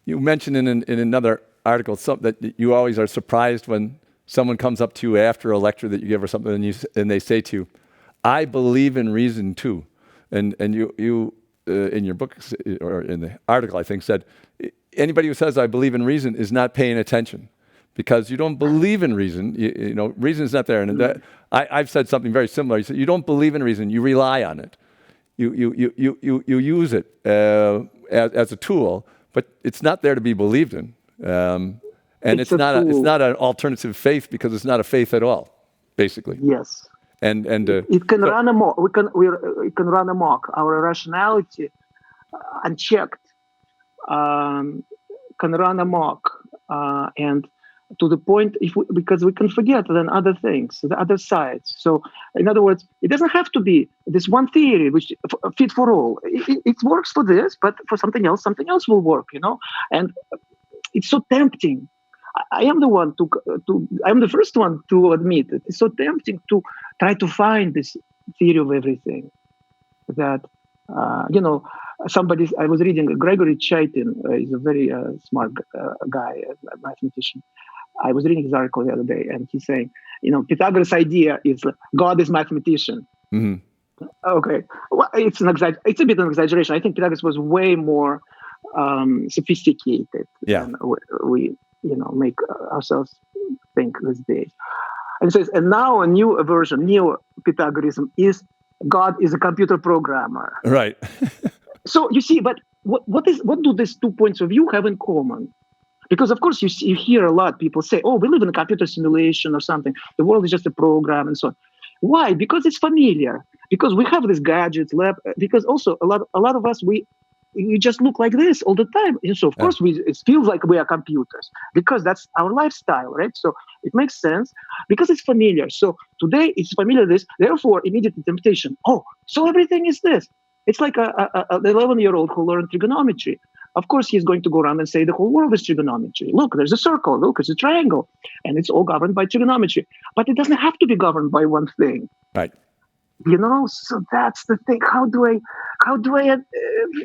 You mentioned in another article something that you always are surprised when someone comes up to you after a lecture that you give or something, and they say to you, "I believe in reason too." And you in your book or in the article, I think, said anybody who says I believe in reason is not paying attention, because you don't believe in reason. You know, reason is not there. And that, I've said something very similar. You said you don't believe in reason, you rely on it. You use it as a tool, but it's not there to be believed in. And it's not an alternative faith, because it's not a faith at all, basically. Yes. And it can run amok. It can run amok. Our rationality, unchecked, can run amok, and to the point because we can forget then other things, the other sides. So, in other words, it doesn't have to be this one theory which fit for all. It works for this, but for something else will work. You know, and it's so tempting. I am the first one to admit it. It's so tempting to try to find this theory of everything. That I was reading Gregory Chaitin. He's a very smart guy, a mathematician. I was reading his article the other day, and he's saying, Pythagoras' idea is God is mathematician. Mm-hmm. Okay, well, it's a bit of an exaggeration. I think Pythagoras was way more sophisticated than we make ourselves think these days. And it says, and now a new version, neo-Pythagoreanism is God is a computer programmer. Right. So you see, but what do these 2 points of view have in common? Because of course you hear a lot people say, "Oh, we live in a computer simulation or something. The world is just a program," and so on. Why? Because it's familiar. Because we have these gadgets, because also a lot of us we just look like this all the time. And so of course it feels like we are computers, because that's our lifestyle, right? So it makes sense because it's familiar. So today it's familiar this, therefore immediate temptation. Oh, so everything is this. It's like an 11-year-old who learned trigonometry. Of course, he's going to go around and say the whole world is trigonometry. Look, there's a circle. Look, it's a triangle. And it's all governed by trigonometry. But it doesn't have to be governed by one thing. Right. So that's the thing. How do I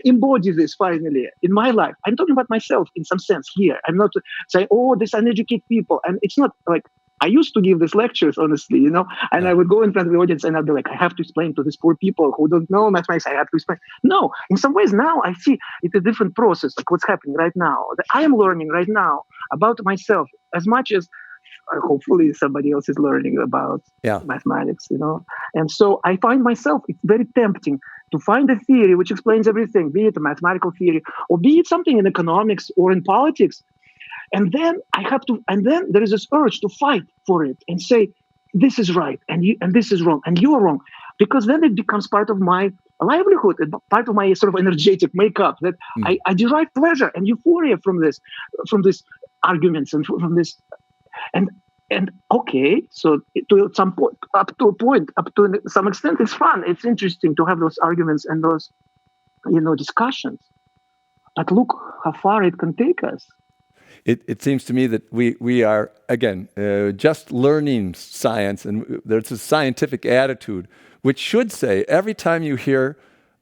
embody this finally in my life? I'm talking about myself in some sense here. I'm not saying, oh, these uneducated people. And it's not like, I used to give these lectures, honestly, and I would go in front of the audience and I'd be like, I have to explain to these poor people who don't know mathematics. I have to explain. No, in some ways now I see it's a different process, like what's happening right now. That I am learning right now about myself as much as hopefully somebody else is learning about mathematics, And so I find myself, it's very tempting to find a theory which explains everything, be it a mathematical theory or be it something in economics or in politics. And then there is this urge to fight for it and say, this is right and this is wrong and you are wrong, because then it becomes part of my livelihood, part of my sort of energetic makeup, that I derive pleasure and euphoria from these arguments and from this. And okay, so to some point, up to some extent, it's fun. It's interesting to have those arguments and those, discussions. But look how far it can take us. It seems to me that we are, again, just learning science, and there's a scientific attitude which should say every time you hear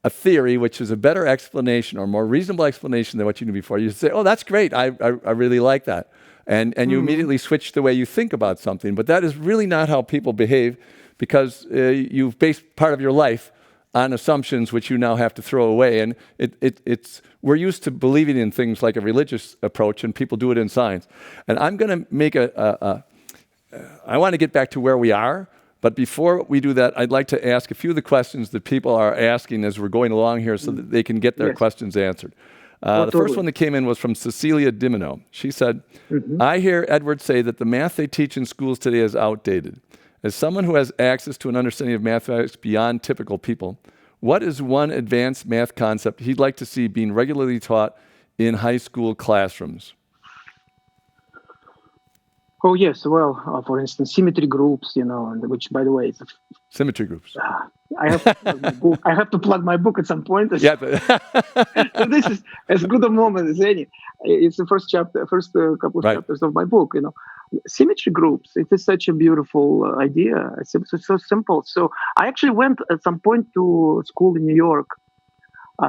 a theory which is a better explanation or more reasonable explanation than what you knew before, you say, oh, that's great, I really like that. And you immediately switch the way you think about something. But that is really not how people behave, because you've based part of your life on assumptions which you now have to throw away. And we're used to believing in things like a religious approach, and people do it in science. And I'm going to make I want to get back to where we are, but before we do that, I'd like to ask a few of the questions that people are asking as we're going along here so that they can get their questions answered. The first one that came in was from Cecilia Dimino. She said, I hear Edward say that the math they teach in schools today is outdated. As someone who has access to an understanding of mathematics beyond typical people, what is one advanced math concept he'd like to see being regularly taught in high school classrooms? Oh, yes. Well, for instance, symmetry groups, and which, by the way, is symmetry groups. I have to plug my book at some point. Yeah. So this is as good a moment as any. It's the first couple of chapters of my book. Symmetry groups. It is such a beautiful idea. It's so simple. So I actually went at some point to school in New York,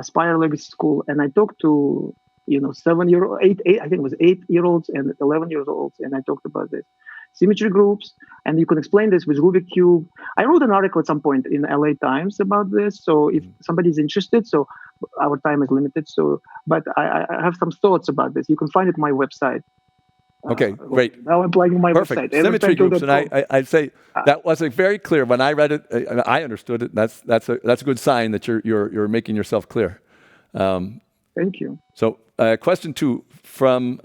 Spire Legacy School, and I talked to 7-year-old, I think it was 8-year-olds and 11-year-olds, and I talked about this. symmetry groups, and you can explain this with Rubik Cube. I wrote an article at some point in LA Times about this. So if somebody's interested, so our time is limited. So, but I have some thoughts about this. You can find it on my website. Okay, great. Now I'm plugging my Perfect. website. Symmetry groups, and I'd say that wasn't very clear when I read it. I understood it. That's a good sign that you're making yourself clear. Thank you. So, question 2 from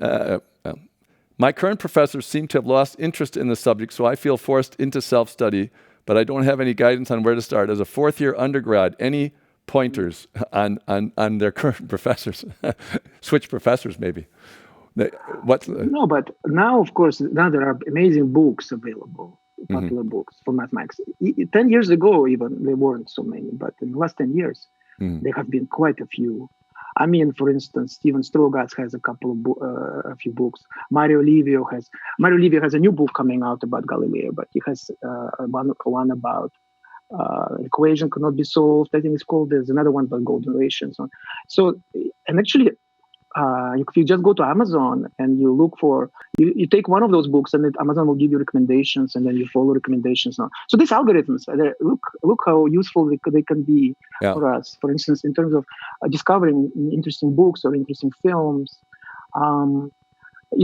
my current professors seem to have lost interest in the subject, so I feel forced into self-study, but I don't have any guidance on where to start. As a fourth-year undergrad, any pointers on their current professors? Switch professors, maybe. No, but now, of course, now there are amazing books available, popular books for mathematics. 10 years ago, even, there weren't so many, but in the last 10 years, there have been quite a few. I mean, for instance, Steven Strogatz has a few books. Mario Livio has a new book coming out about Galileo, but he has one about equation cannot be solved. I think it's called. There's another one about golden ratio and so on. So, and actually, if you just go to Amazon and you look for, you take one of those books, and Amazon will give you recommendations, and then you follow recommendations. So these algorithms, look how useful they can be for us. For instance, in terms of discovering interesting books or interesting films.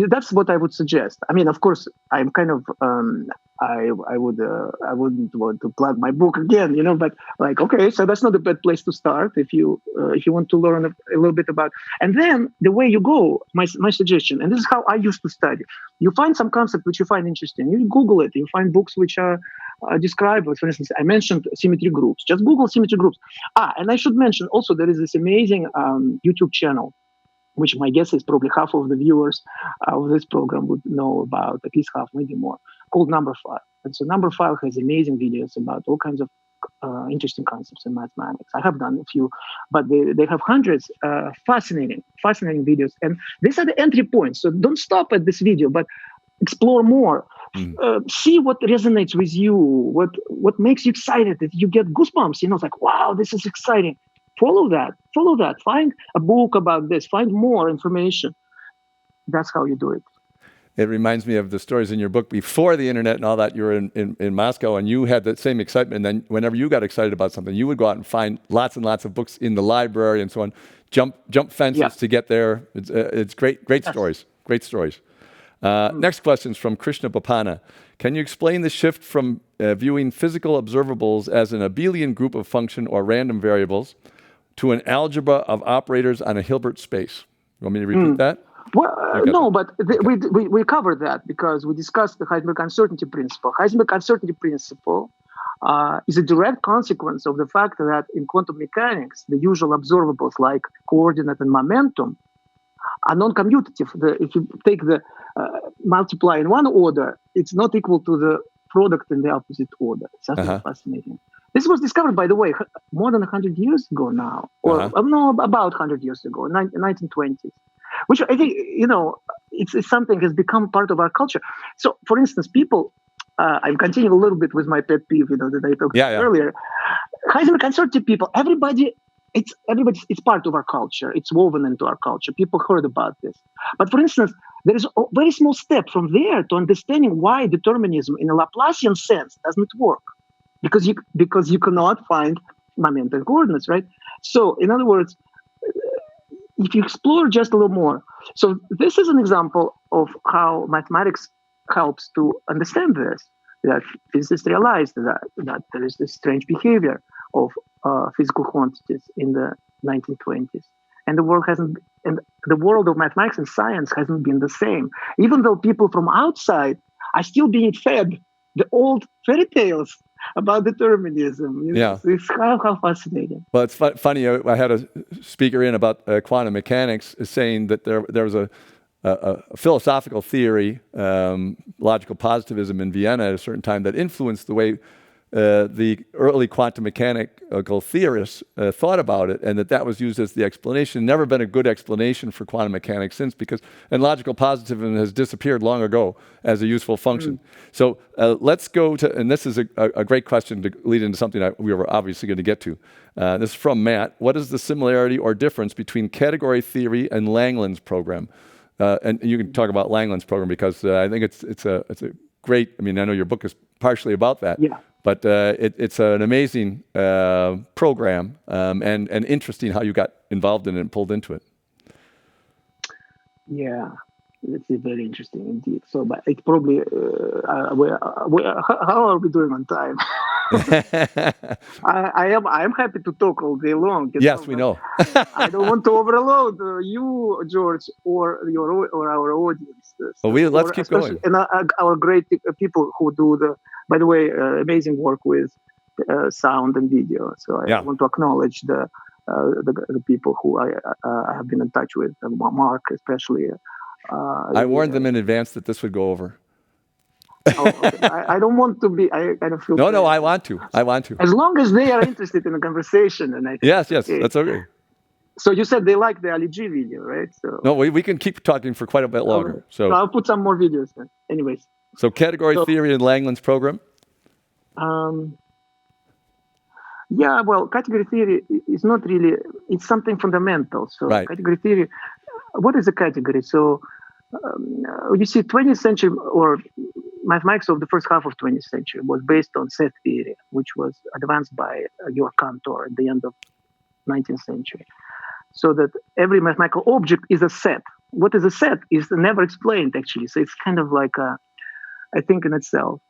That's what I would suggest. I mean, of course, I'm kind of I wouldn't want to plug my book again, but like, okay, so that's not a bad place to start if you want to learn a little bit about. And then the way you go, my suggestion, and this is how I used to study. You find some concept which you find interesting. You Google it. You find books which are described. For instance, I mentioned symmetry groups. Just Google symmetry groups. And I should mention also there is this amazing YouTube channel, which my guess is probably half of the viewers of this program would know about, at least half, maybe more, called Numberphile. And so Numberphile has amazing videos about all kinds of interesting concepts in mathematics. I have done a few, but they have hundreds fascinating videos. And these are the entry points. So don't stop at this video, but explore more. See what resonates with you, what makes you excited, that you get goosebumps, it's like, wow, this is exciting. Follow that. Find a book about this. Find more information. That's how you do it. It reminds me of the stories in your book before the internet and all that. You were in Moscow, and you had that same excitement. And then whenever you got excited about something, you would go out and find lots and lots of books in the library and so on. Jump fences to get there. It's great stories. Great stories. Next question is from Krishna Bapana. Can you explain the shift from viewing physical observables as an abelian group of function or random variables to an algebra of operators on a Hilbert space? You want me to repeat that? Well, no, but we covered that because we discussed the Heisenberg uncertainty principle. Heisenberg uncertainty principle is a direct consequence of the fact that in quantum mechanics, the usual observables like coordinate and momentum are non-commutative. If you take the multiply in one order, it's not equal to the product in the opposite order. It's just fascinating. This was discovered, by the way, more than 100 years ago now, or no, about 100 years ago, 1920s, which I think, it's something has become part of our culture. So, for instance, people, I'm continuing a little bit with my pet peeve, that I talked about earlier. Heisenberg uncertainty people, it's part of our culture. It's woven into our culture. People heard about this. But for instance, there is a very small step from there to understanding why determinism in a Laplacian sense doesn't work. Because you cannot find momentum coordinates, right? So in other words, if you explore just a little more, so this is an example of how mathematics helps to understand this, that physicists realized that there is this strange behavior of physical quantities in the 1920s. And the world of mathematics and science hasn't been the same. Even though people from outside are still being fed the old fairy tales about determinism. It's how fascinating. Well, it's funny. I had a speaker in about quantum mechanics saying that there was a philosophical theory, logical positivism in Vienna at a certain time that influenced the way the early quantum mechanical theorists thought about it, and that was used as the explanation. Never been a good explanation for quantum mechanics since, and logical positivism has disappeared long ago as a useful function. So let's go to, and this is a great question to lead into something that we were obviously going to get to. This is from Matt. What is the similarity or difference between category theory and Langland's program? And you can talk about Langland's program because I think it's a great. I mean, I know your book is partially about that. Yeah. But it's an amazing program and interesting how you got involved in it and pulled into it. Yeah, it's very interesting indeed. So, but it probably, how are we doing on time? I am happy to talk all day long. Yes, we know. I don't want to overload you, George, or our audience. Well, let's keep going. And our great people who do by the way, amazing work with sound and video. So I want to acknowledge the people who I have been in touch with, Mark especially. I warned them in advance that this would go over. Okay. I don't want to be. I kind of feel. No, I want to. As long as they are interested in the conversation, and I think yes, that's okay. So you said they like the Ali G video, right? So no, we can keep talking for quite a bit longer. So I'll put some more videos then. Anyways. So category theory in Langland's program. Yeah, well, category theory is not really. It's something fundamental. So category theory. What is a category? So you see, 20th century or mathematics of the first half of 20th century was based on set theory, which was advanced by Georg Cantor at the end of 19th century. So that every mathematical object is a set. What is a set is never explained, actually. So it's kind of like a thing in itself.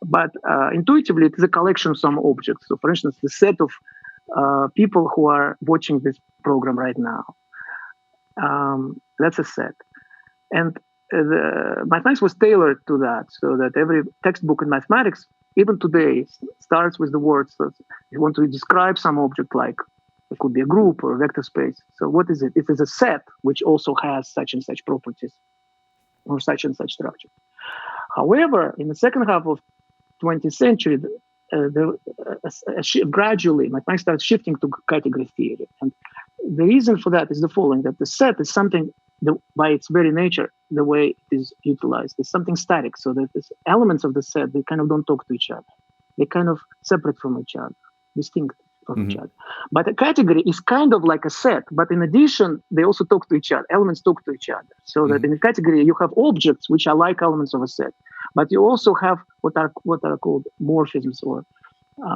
But intuitively, it is a collection of some objects. So for instance, the set of people who are watching this program right now, that's a set. And the mathematics was tailored to that, so that every textbook in mathematics, even today, starts with the words that you want to describe some object, like it could be a group or a vector space. So what is it? It is a set which also has such and such properties or such and such structure. However, in the second half of 20th century, gradually mathematics starts shifting to category theory. And the reason for that is the following, that the set is something by its very nature, the way it is utilized, is something static. So that the elements of the set, they kind of don't talk to each other. They kind of separate from each other, distinct from each other. But a category is kind of like a set, but in addition, they also talk to each other. Elements talk to each other. So that in a category, you have objects which are like elements of a set, but you also have what are called morphisms or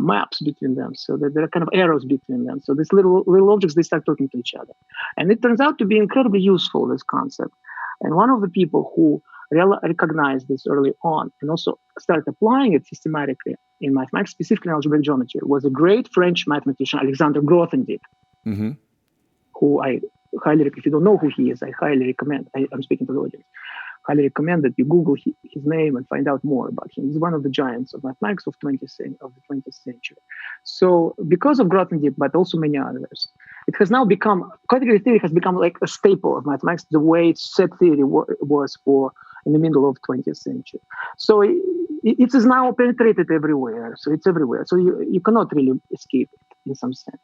maps between them, so that there are kind of arrows between them. So these little objects, they start talking to each other. And it turns out to be incredibly useful, this concept. And one of the people who recognized this early on and also started applying it systematically in mathematics, specifically in algebraic geometry, was a great French mathematician, Alexandre Grothendieck, who I highly, if you don't know who he is, I highly recommend, I'm speaking to the audience, highly recommend that you Google his name and find out more about him. He's one of the giants of mathematics of the 20th century. So because of Grothendieck, but also many others, it has now become, category theory has become like a staple of mathematics, the way set theory was in the middle of 20th century. So it is now penetrated everywhere. So it's everywhere. So you cannot really escape it in some sense.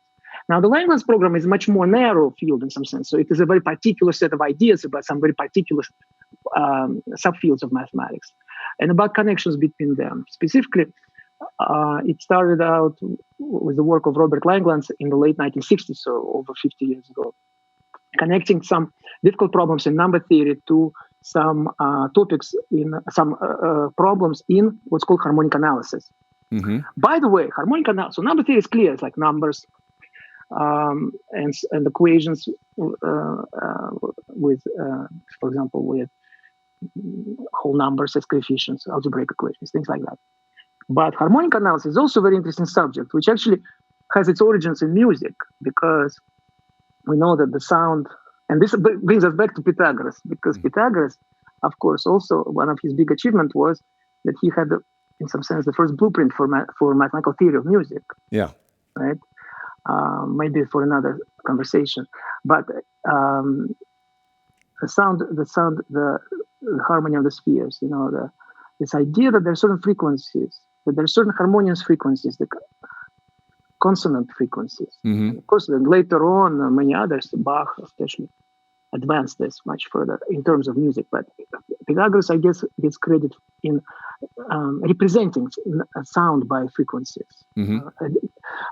Now, the Langland's program is a much more narrow field in some sense. So it is a very particular set of ideas about some very particular subfields of mathematics and about connections between them. Specifically, it started out with the work of Robert Langlands in the late 1960s, so over 50 years ago, connecting some difficult problems in number theory to some topics in some problems in what's called harmonic analysis. By the way, harmonic analysis, so number theory is clear. It's like numbers and equations with, for example, with whole numbers as coefficients, algebraic equations, things like that. But harmonic analysis is also a very interesting subject, which actually has its origins in music, because we know that the sound, and this brings us back to Pythagoras, because Pythagoras, of course, also one of his big achievements was that he had, in some sense, the first blueprint for mathematical theory of music. Yeah. Right. Maybe for another conversation, but the harmony of the spheres. You know, this idea that there are certain frequencies, that there are certain harmonious frequencies, the consonant frequencies. And of course, then later on, many others, Bach especially, advanced this much further in terms of music. But Pythagoras, I guess, gets credit in representing sound by frequencies.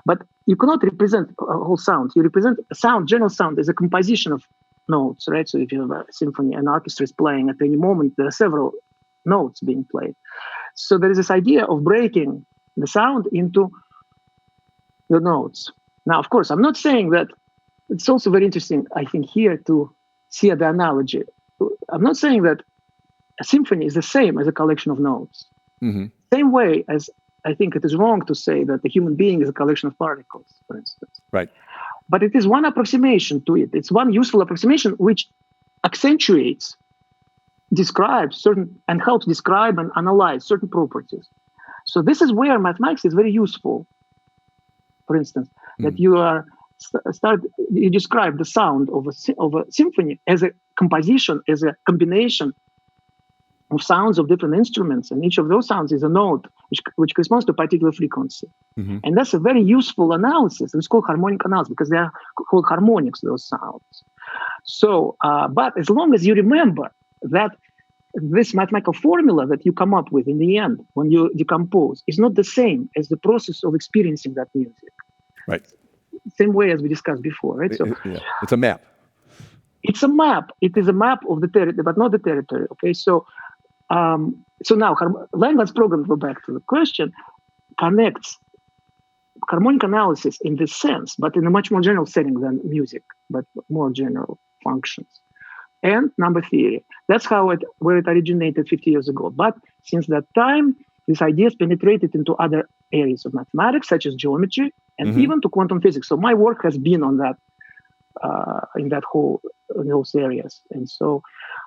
But you cannot represent a whole sound. You represent a sound, general sound, as a composition of notes, right? So if you have a symphony, an orchestra is playing at any moment, there are several notes being played. So there is this idea of breaking the sound into the notes. Now, of course, I'm not saying that. It's also very interesting, I think, here to see the analogy. I'm not saying that a symphony is the same as a collection of notes. Mm-hmm. Same way as I think it is wrong to say that the human being is a collection of particles, for instance. Right. But it is one approximation to it. It's one useful approximation which accentuates, describes certain, and helps describe and analyze certain properties. So this is where mathematics is very useful. For instance, that you are you describe the sound of a symphony as a composition, as a combination of sounds of different instruments, and each of those sounds is a note which corresponds to a particular frequency. Mm-hmm. And that's a very useful analysis. It's called harmonic analysis because they are called harmonics, those sounds. So, but as long as you remember that this mathematical formula that you come up with in the end when you decompose is not the same as the process of experiencing that music. Right. Same way as we discussed before, right? So Yeah. It's a map. it's a map. It is a map of the territory, but not the territory. Okay, so now Langland's program, go back to the question, connects harmonic analysis in this sense, but in a much more general setting than music, but more general functions, and number theory. That's where it originated 50 years ago. But since that time, this idea has penetrated into other areas of mathematics, such as geometry, and even to quantum physics. So my work has been on that, in those areas. And so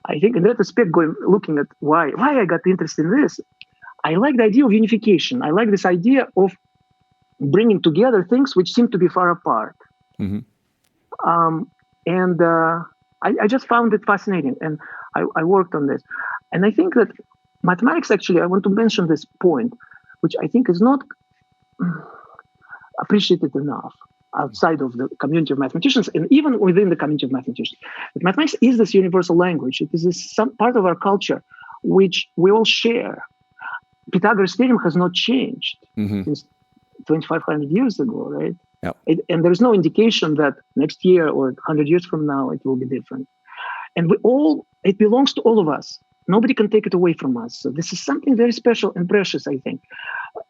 I think in that respect, looking at why I got interested in this, I like the idea of unification. I like this idea of bringing together things which seem to be far apart. Mm-hmm. I just found it fascinating, and I worked on this. And I think that mathematics, actually, I want to mention this point, which I think is not appreciated enough outside of the community of mathematicians, and even within the community of mathematicians. But mathematics is this universal language. It is some part of our culture which we all share. Pythagoras' theorem has not changed since 2,500 years ago, right? Yep. And there is no indication that next year or 100 years from now it will be different. And it belongs to all of us. Nobody can take it away from us. So this is something very special and precious, I think.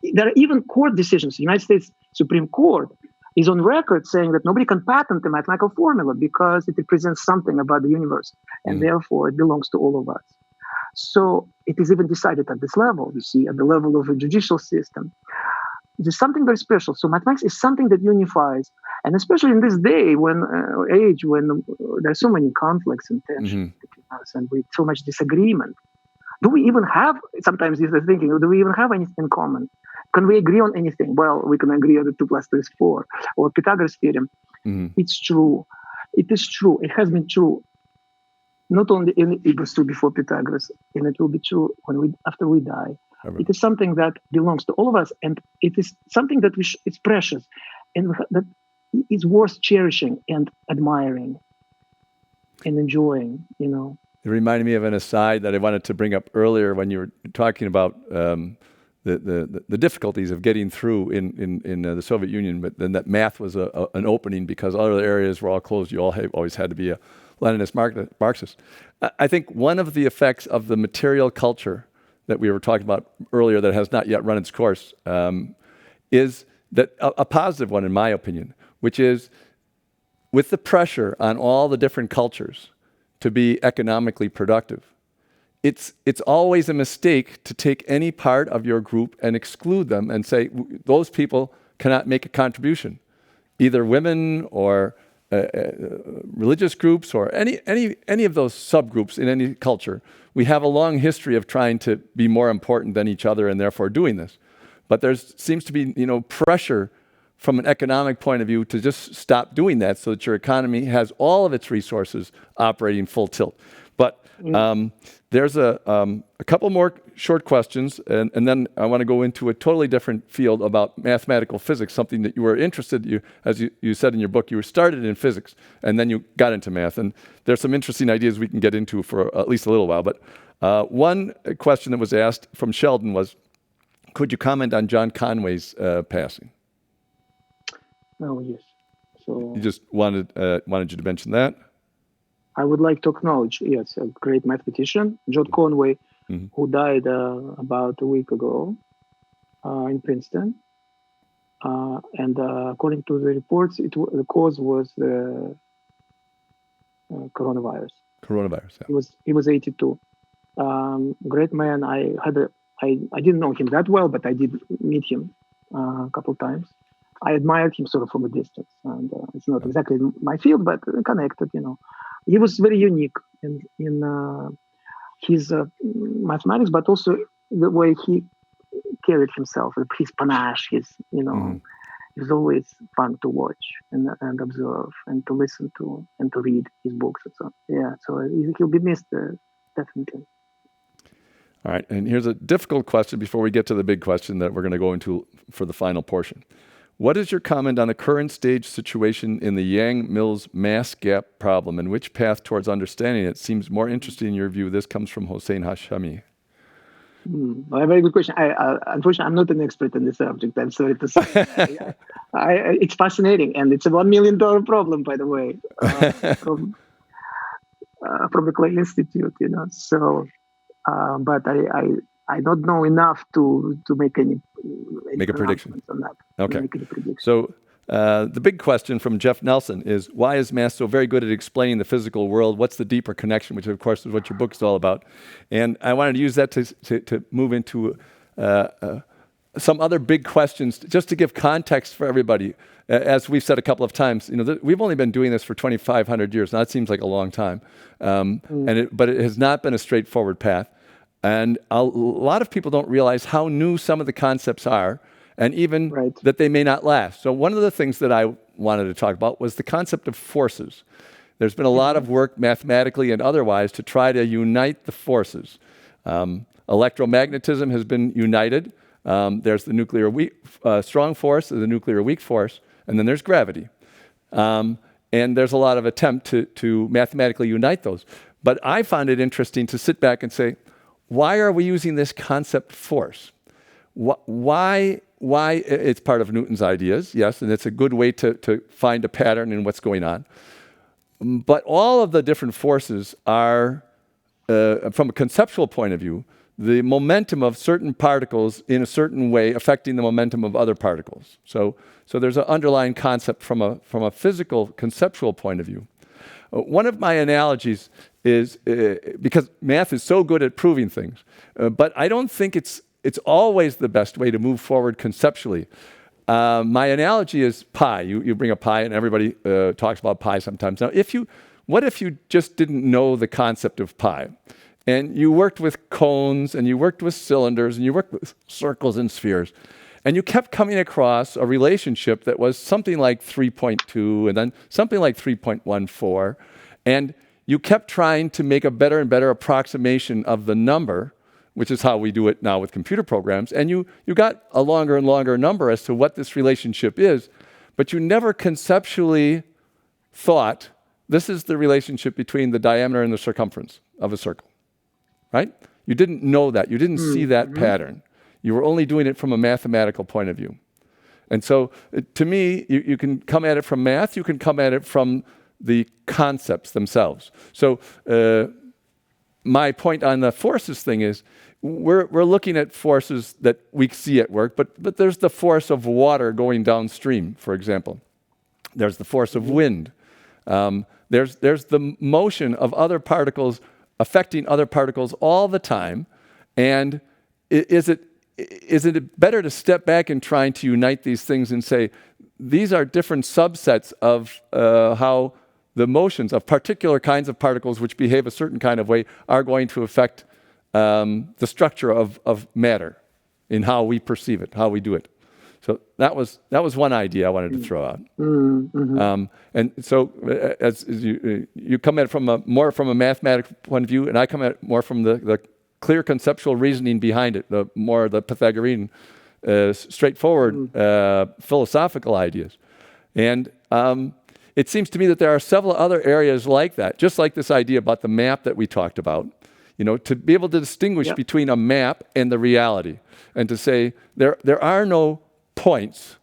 There are even court decisions. The United States Supreme Court is on record saying that nobody can patent the mathematical formula because it represents something about the universe, and therefore it belongs to all of us. So it is even decided at this level, you see, at the level of a judicial system. It is something very special. So mathematics is something that unifies, and especially in this day, when there are so many conflicts and tensions between us, and with so much disagreement. Do we even have, sometimes if they're thinking, do we even have anything in common? Can we agree on anything? Well, we can agree on the 2 + 2 is 4, or Pythagoras' theorem. It's true. It is true. It has been true. Not only it was true before Pythagoras, and it will be true after we die. Right. It is something that belongs to all of us, and it is something that it's precious, and that is worth cherishing and admiring and enjoying. You know. It reminded me of an aside that I wanted to bring up earlier when you were talking about the difficulties of getting through in the Soviet Union, but then that math was an opening because other areas were all closed. You always had to be a Leninist Marxist. I think one of the effects of the material culture that we were talking about earlier that has not yet run its course is that a positive one, in my opinion, which is with the pressure on all the different cultures to be economically productive, it's always a mistake to take any part of your group and exclude them and say those people cannot make a contribution, either women or religious groups or any of those subgroups in any culture. We have a long history of trying to be more important than each other and therefore doing this. But there seems to be pressure from an economic point of view to just stop doing that so that your economy has all of its resources operating full tilt. But there's a couple more short questions, and then I want to go into a totally different field about mathematical physics, something that you were interested in. As you said in your book, you started in physics, and then you got into math. And there's some interesting ideas we can get into for at least a little while. But one question that was asked from Sheldon was, could you comment on John Conway's passing? Oh, yes. So you just wanted you to mention that? I would like to acknowledge, yes, a great mathematician, John Conway, who died about a week ago in Princeton. And according to the reports, the cause was the coronavirus. Coronavirus. Yeah. He was 82. Great man. I didn't know him that well, but I did meet him a couple of times. I admired him sort of from a distance, and it's not exactly my field, but connected. He was very unique in his mathematics, but also the way he carried himself, his panache, his It was always fun to watch and observe and to listen to and to read his books and so on. Yeah, so he'll be missed definitely. All right, and here's a difficult question before we get to the big question that we're going to go into for the final portion. What is your comment on the current stage situation in the Yang-Mills mass gap problem, and which path towards understanding it seems more interesting in your view? This comes from Hossein Hashami. A very good question. Unfortunately, I'm not an expert in this subject. I'm sorry to say. It's fascinating, and it's a $1 million problem, by the way, from the Clay Institute. So, but I don't know enough to make make a prediction on that. Okay. Make any prediction. So the big question from Jeff Nelson is, why is math so very good at explaining the physical world? What's the deeper connection, which of course is what your book is all about. And I wanted to use that to move into some other big questions, just to give context for everybody. As we've said a couple of times, we've only been doing this for 2,500 years. Now, that seems like a long time. But it has not been a straightforward path. And a lot of people don't realize how new some of the concepts are, and even that they may not last. So one of the things that I wanted to talk about was the concept of forces. There's been a lot of work mathematically and otherwise to try to unite the forces. Electromagnetism has been united. There's the nuclear strong force, the nuclear weak force, and then there's gravity. And there's a lot of attempt to mathematically unite those. But I found it interesting to sit back and say, why are we using this concept force? Why it's part of Newton's ideas, yes, and it's a good way to find a pattern in what's going on. But all of the different forces are, from a conceptual point of view, the momentum of certain particles in a certain way affecting the momentum of other particles. So there's an underlying concept from a physical, conceptual point of view. One of my analogies is, because math is so good at proving things, but I don't think it's always the best way to move forward conceptually. My analogy is pi. You bring a pi, and everybody talks about pi sometimes. Now, what if you just didn't know the concept of pi? And you worked with cones, and you worked with cylinders, and you worked with circles and spheres. And you kept coming across a relationship that was something like 3.2, and then something like 3.14. And you kept trying to make a better and better approximation of the number, which is how we do it now with computer programs. And you got a longer and longer number as to what this relationship is, but you never conceptually thought this is the relationship between the diameter and the circumference of a circle, right? You didn't know that. You didn't see that pattern. You were only doing it from a mathematical point of view. And so, to me, you can come at it from math, you can come at it from the concepts themselves. So, my point on the forces thing is, we're looking at forces that we see at work, but there's the force of water going downstream, for example. There's the force of wind. There's the motion of other particles affecting other particles all the time. And is it better to step back and trying to unite these things and say, these are different subsets of how the motions of particular kinds of particles which behave a certain kind of way are going to affect the structure of matter in how we perceive it, how we do it. So that was one idea I wanted to throw out. And so as you come at it more from a mathematical point of view, and I come at it more from the clear conceptual reasoning behind it, the Pythagorean, straightforward philosophical ideas. And it seems to me that there are several other areas like that, just like this idea about the map that we talked about, to be able to distinguish between a map and the reality, and to say there are no points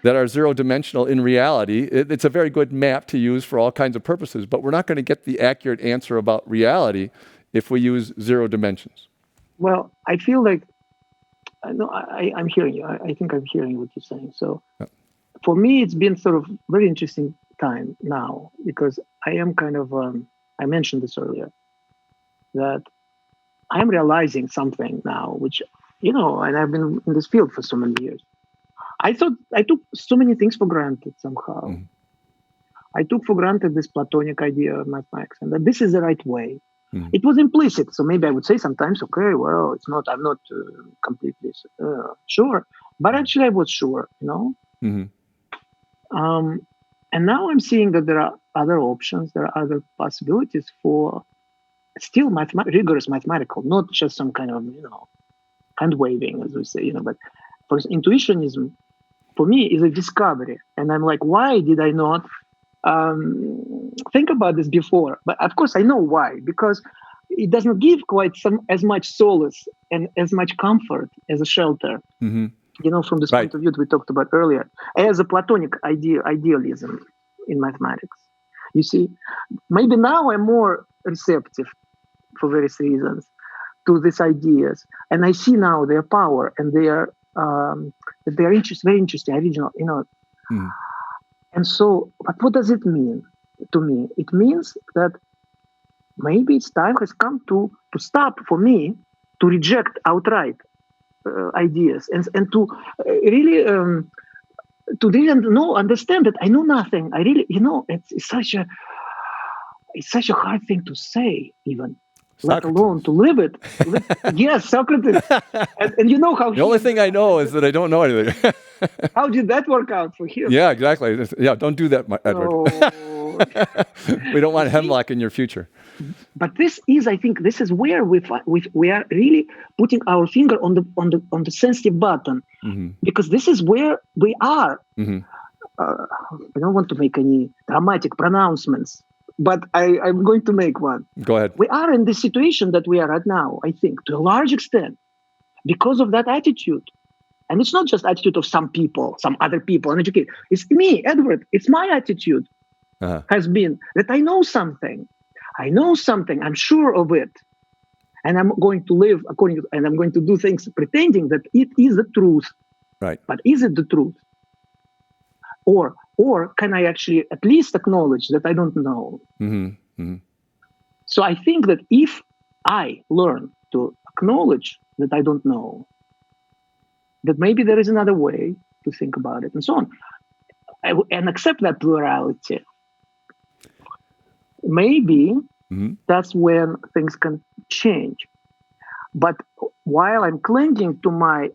that are zero-dimensional in reality. It's a very good map to use for all kinds of purposes, but we're not going to get the accurate answer about reality if we use zero dimensions. Well, I feel like I'm hearing you. I think I'm hearing what you're saying. So for me, it's been sort of very interesting time now because I am kind of I mentioned this earlier that I'm realizing something now, which and I've been in this field for so many years. I thought I took so many things for granted somehow. Mm. I took for granted this Platonic idea of mathematics and that this is the right way. Mm. It was implicit, so maybe I would say sometimes, okay, well, it's not. I'm not completely sure, but actually, I was sure, Mm-hmm. And now I'm seeing that there are other options, there are other possibilities for still rigorous mathematical, not just some kind of hand waving, as we say, but for intuitionism, for me, is a discovery, and I'm like, why did I not think about this before? But of course, I know why, because it does not give quite as much solace and as much comfort as a shelter. Mm-hmm. From this Right. point of view that we talked about earlier, as a Platonic idealism in mathematics. You see, maybe now I'm more receptive for various reasons to these ideas, and I see now their power and their very interesting, original, Mm. And so, but what does it mean to me? It means that maybe it's time has come to stop for me to reject outright ideas and to really understand that I know nothing. I really, it's such a hard thing to say, even. Let Socrates. alone to live it. Yes, Socrates. And you know how The only thing I know is that I don't know anything. How did that work out for him? Yeah, exactly. Yeah, don't do that, Edward. Oh. We don't want hemlock in your future. But I think this is where we are really putting our finger on the sensitive button, Mm-hmm. because this is where we are. Mm-hmm. I don't want to make any dramatic pronouncements, but I'm going to make one. Go ahead. We are in the situation that we are at now, I think, to a large extent, because of that attitude. And it's not just attitude of some people, some other people, uneducated. It's me, Edward. It's my attitude has been that I know something. I'm sure of it. And I'm going to live and I'm going to do things pretending that it is the truth. Right. But is it the truth? Or can I actually at least acknowledge that I don't know? Mm-hmm. Mm-hmm. So I think that if I learn to acknowledge that I don't know, that maybe there is another way to think about it and so on, and accept that plurality, maybe that's when things can change. But while I'm clinging to my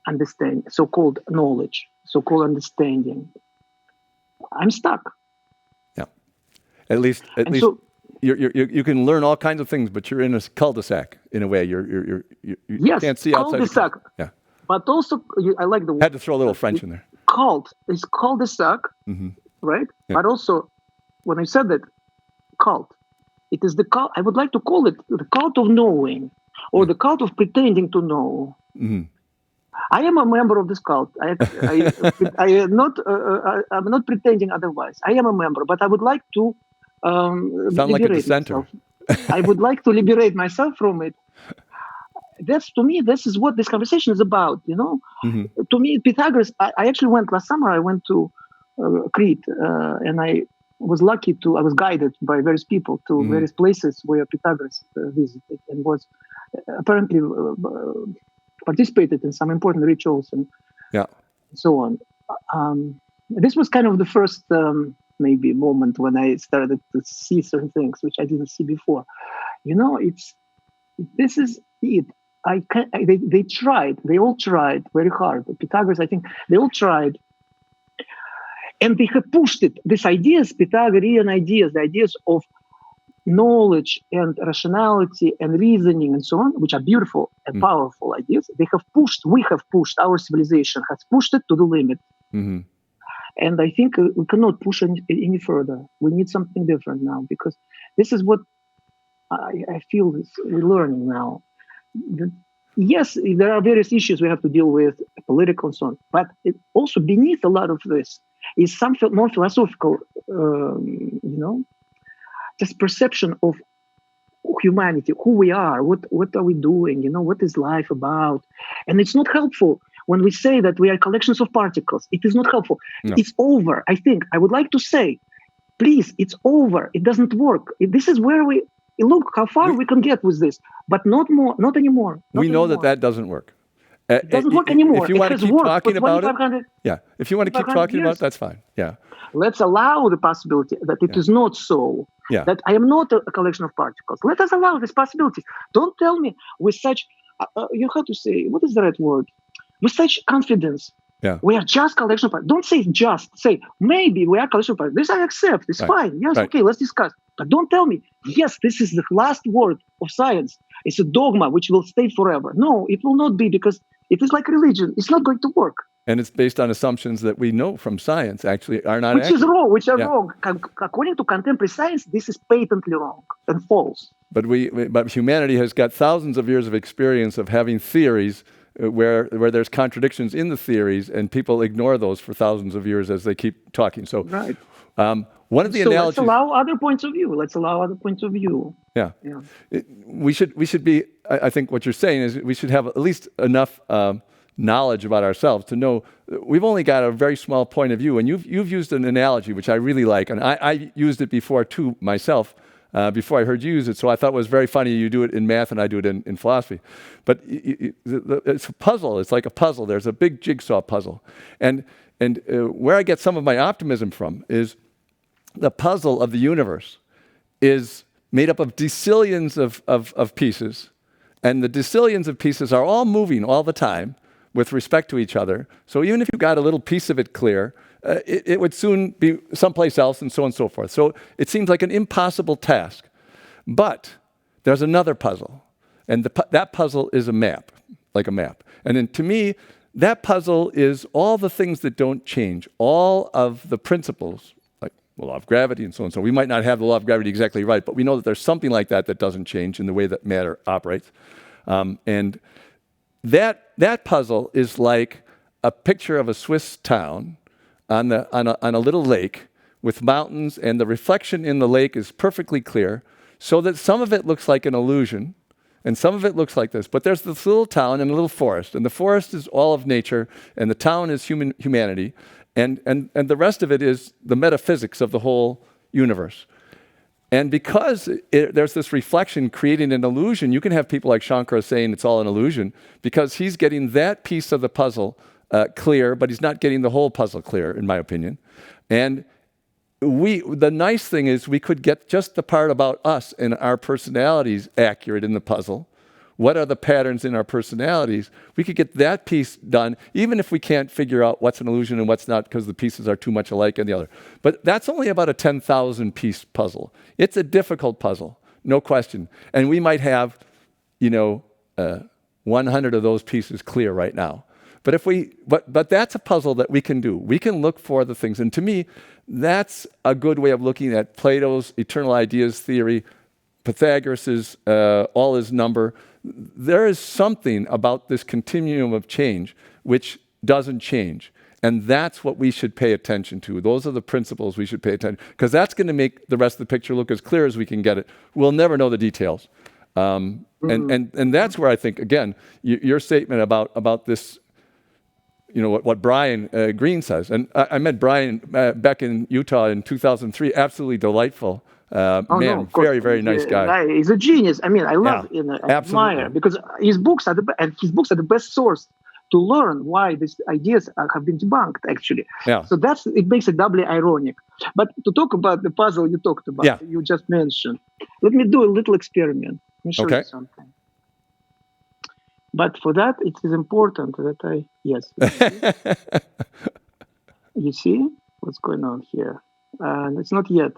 understanding, so-called knowledge, so-called understanding, I'm stuck. Yeah. At least so, you can learn all kinds of things, but you're in a cul-de-sac in a way. You yes, can't see outside. Cul-de-sac. Yeah. But also, I like the word. Had to throw a little French in there. It's cul-de-sac, right? Yeah. But also, when I said that, cult, it is the cult. I would like to call it the cult of knowing, or the cult of pretending to know. Mm-hmm. I am a member of this cult. I'm not pretending otherwise. I am a member, but I would like to sound like a dissenter. I would like to liberate myself from it. To me, this is what this conversation is about. Mm-hmm. To me, Pythagoras. I actually went last summer. I went to Crete, and I was lucky I was guided by various people to various places where Pythagoras visited and was apparently participated in some important rituals and so on. This was kind of the first maybe moment when I started to see certain things which I didn't see before. This is it. They all tried very hard. Pythagoras, I think, they all tried. And they have pushed it, these ideas, Pythagorean ideas, the ideas of knowledge and rationality and reasoning and so on, which are beautiful and powerful ideas. We have pushed, our civilization has pushed it to the limit. Mm-hmm. And I think we cannot push any further. We need something different now, because this is what I feel we're learning now. Yes, there are various issues we have to deal with, political and so on, but it also beneath a lot of this is some more philosophical, just perception of humanity, who we are, what are we doing, what is life about. And it's not helpful when we say that we are collections of particles. It is not helpful. No. It's over. I think I would like to say, please, it's over. It doesn't work. This is where we look how far we can get with this, but not more, not anymore. We know that doesn't work. It doesn't work anymore. If you want to keep talking about it, 2,500 yeah. If you want to keep talking about it, that's fine. Yeah. Let's allow the possibility that it is not so. Yeah. That I am not a collection of particles. Let us allow this possibility. Don't tell me with such, you have to say, what is the right word? With such confidence. Yeah. We are just collection of particles. Don't say just. Say, maybe we are collection of particles. This I accept. It's fine. Yes, okay, let's discuss. But don't tell me, yes, this is the last word of science. It's a dogma which will stay forever. No, it will not be, because it is like religion. It's not going to work. And it's based on assumptions that we know from science actually are not Which accurate. is wrong, wrong. According to contemporary science, this is patently wrong and false. But but humanity has got thousands of years of experience of having theories where there's contradictions in the theories, and people ignore those for thousands of years as they keep talking. So, right. One of the analogies. Let's allow other points of view. Yeah. We should be. I think what you're saying is we should have at least enough knowledge about ourselves to know we've only got a very small point of view. And you've used an analogy which I really like, and I used it before too myself. Before I heard you use it, so I thought it was very funny. You do it in math, and I do it in philosophy. But it's a puzzle. It's like a puzzle. There's a big jigsaw puzzle, and where I get some of my optimism from is the puzzle of the universe is made up of decillions of pieces, and the decillions of pieces are all moving all the time with respect to each other. So even if you got a little piece of it clear, it would soon be someplace else, and so on and so forth. So it seems like an impossible task. But there's another puzzle, and that puzzle is a map, like a map. And then to me, that puzzle is all the things that don't change, all of the principles, like the law of gravity and so on. So we might not have the law of gravity exactly right, but we know that there's something like that doesn't change in the way that matter operates. And that puzzle is like a picture of a Swiss town on a little lake with mountains, and the reflection in the lake is perfectly clear, so that some of it looks like an illusion, and some of it looks like this. But there's this little town and a little forest, and the forest is all of nature, and the town is humanity, and the rest of it is the metaphysics of the whole universe. And because there's this reflection creating an illusion, you can have people like Shankara saying it's all an illusion, because he's getting that piece of the puzzle clear, but he's not getting the whole puzzle clear, in my opinion. And the nice thing is we could get just the part about us and our personalities accurate in the puzzle. What are the patterns in our personalities? We could get that piece done, even if we can't figure out what's an illusion and what's not, because the pieces are too much alike and the other. But that's only about a 10,000 piece puzzle. It's a difficult puzzle, no question. And we might have, 100 of those pieces clear right now. But that's a puzzle that we can do. We can look for the things. And to me, that's a good way of looking at Plato's eternal ideas theory, Pythagoras' all is number. There is something about this continuum of change which doesn't change. And that's what we should pay attention to. Those are the principles we should pay attention to, because that's going to make the rest of the picture look as clear as we can get it. We'll never know the details. And that's where I think, again, your statement about this, what Brian Greene says. And I met Brian back in Utah in 2003, absolutely delightful. Man, very, very nice guy. He's a genius. I mean, I love him. I admire, because his books are the best source to learn why these ideas have been debunked, actually. Yeah. So it makes it doubly ironic. But to talk about the puzzle you talked about, you just mentioned, let me do a little experiment. Let me show you something. But for that, it is important that you see what's going on here. And it's not yet.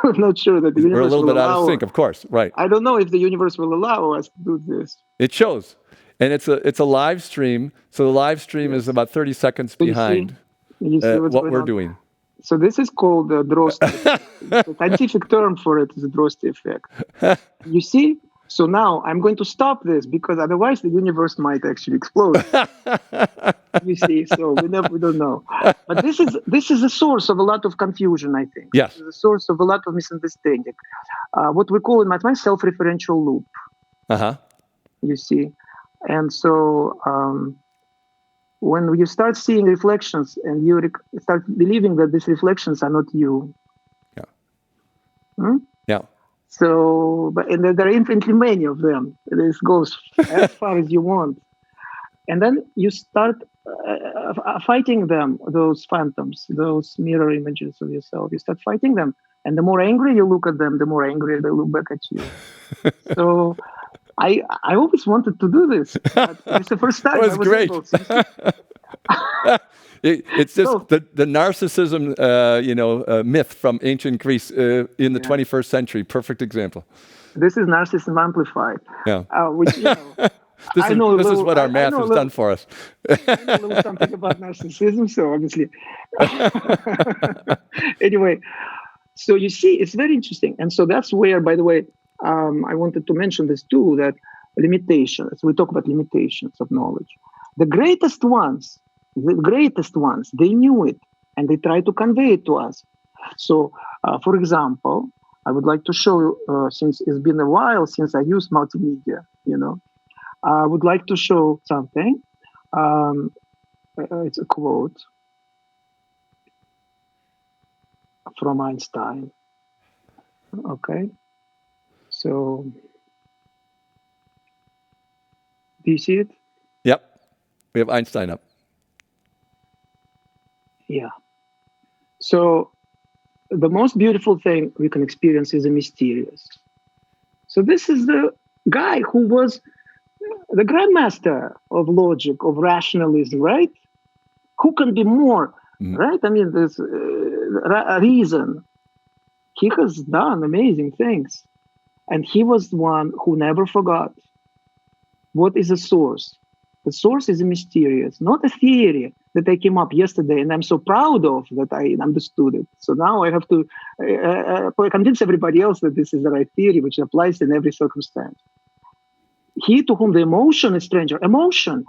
I'm not sure that the universe will allow. We're a little bit out of sync, of course, right. I don't know if the universe will allow us to do this. It shows. And it's a live stream. So the live stream is about 30 seconds behind what we're doing. So this is called the Droste effect. The scientific term for it is the Droste effect. You see? So now I'm going to stop this because otherwise the universe might actually explode. You see, so we don't know. But this is a source of a lot of confusion, I think. Yes. This is a source of a lot of misunderstanding. What we call in mathematics self-referential loop. Uh-huh. You see, and so when you start seeing reflections and you start believing that these reflections are not you. Yeah. Hmm? Yeah. So, and there are infinitely many of them. This goes as far as you want. And then you start fighting them, those phantoms, those mirror images of yourself. You start fighting them. And the more angry you look at them, the more angry they look back at you. So I always wanted to do this. But it's the first time That was great. able to. It's just So- the narcissism, myth from ancient Greece in the 21st century. Perfect example. This is narcissism amplified. Yeah. Which, you know, This I is know a this is little- what our I math know a has little- done for us. I know a little something about narcissism, so obviously. Anyway, so you see, it's very interesting. And so that's where, by the way, I wanted to mention this too, that limitations, we talk about limitations of knowledge. The greatest ones, they knew it and they tried to convey it to us. So, for example, I would like to show you, since it's been a while since I used multimedia, I would like to show something. It's a quote from Einstein. Okay. So, do you see it? Yep. We have Einstein up. Yeah. So, the most beautiful thing we can experience is the mysterious. So, this is the guy who was the grandmaster of logic, of rationalism, right? Who can be more, right? I mean, there's reason. He has done amazing things. And he was the one who never forgot. What is the source? The source is a mysterious, not a theory that I came up yesterday, and I'm so proud of that I understood it. So now I have to convince everybody else that this is the right theory, which applies in every circumstance. He to whom the emotion is stranger. Emotion.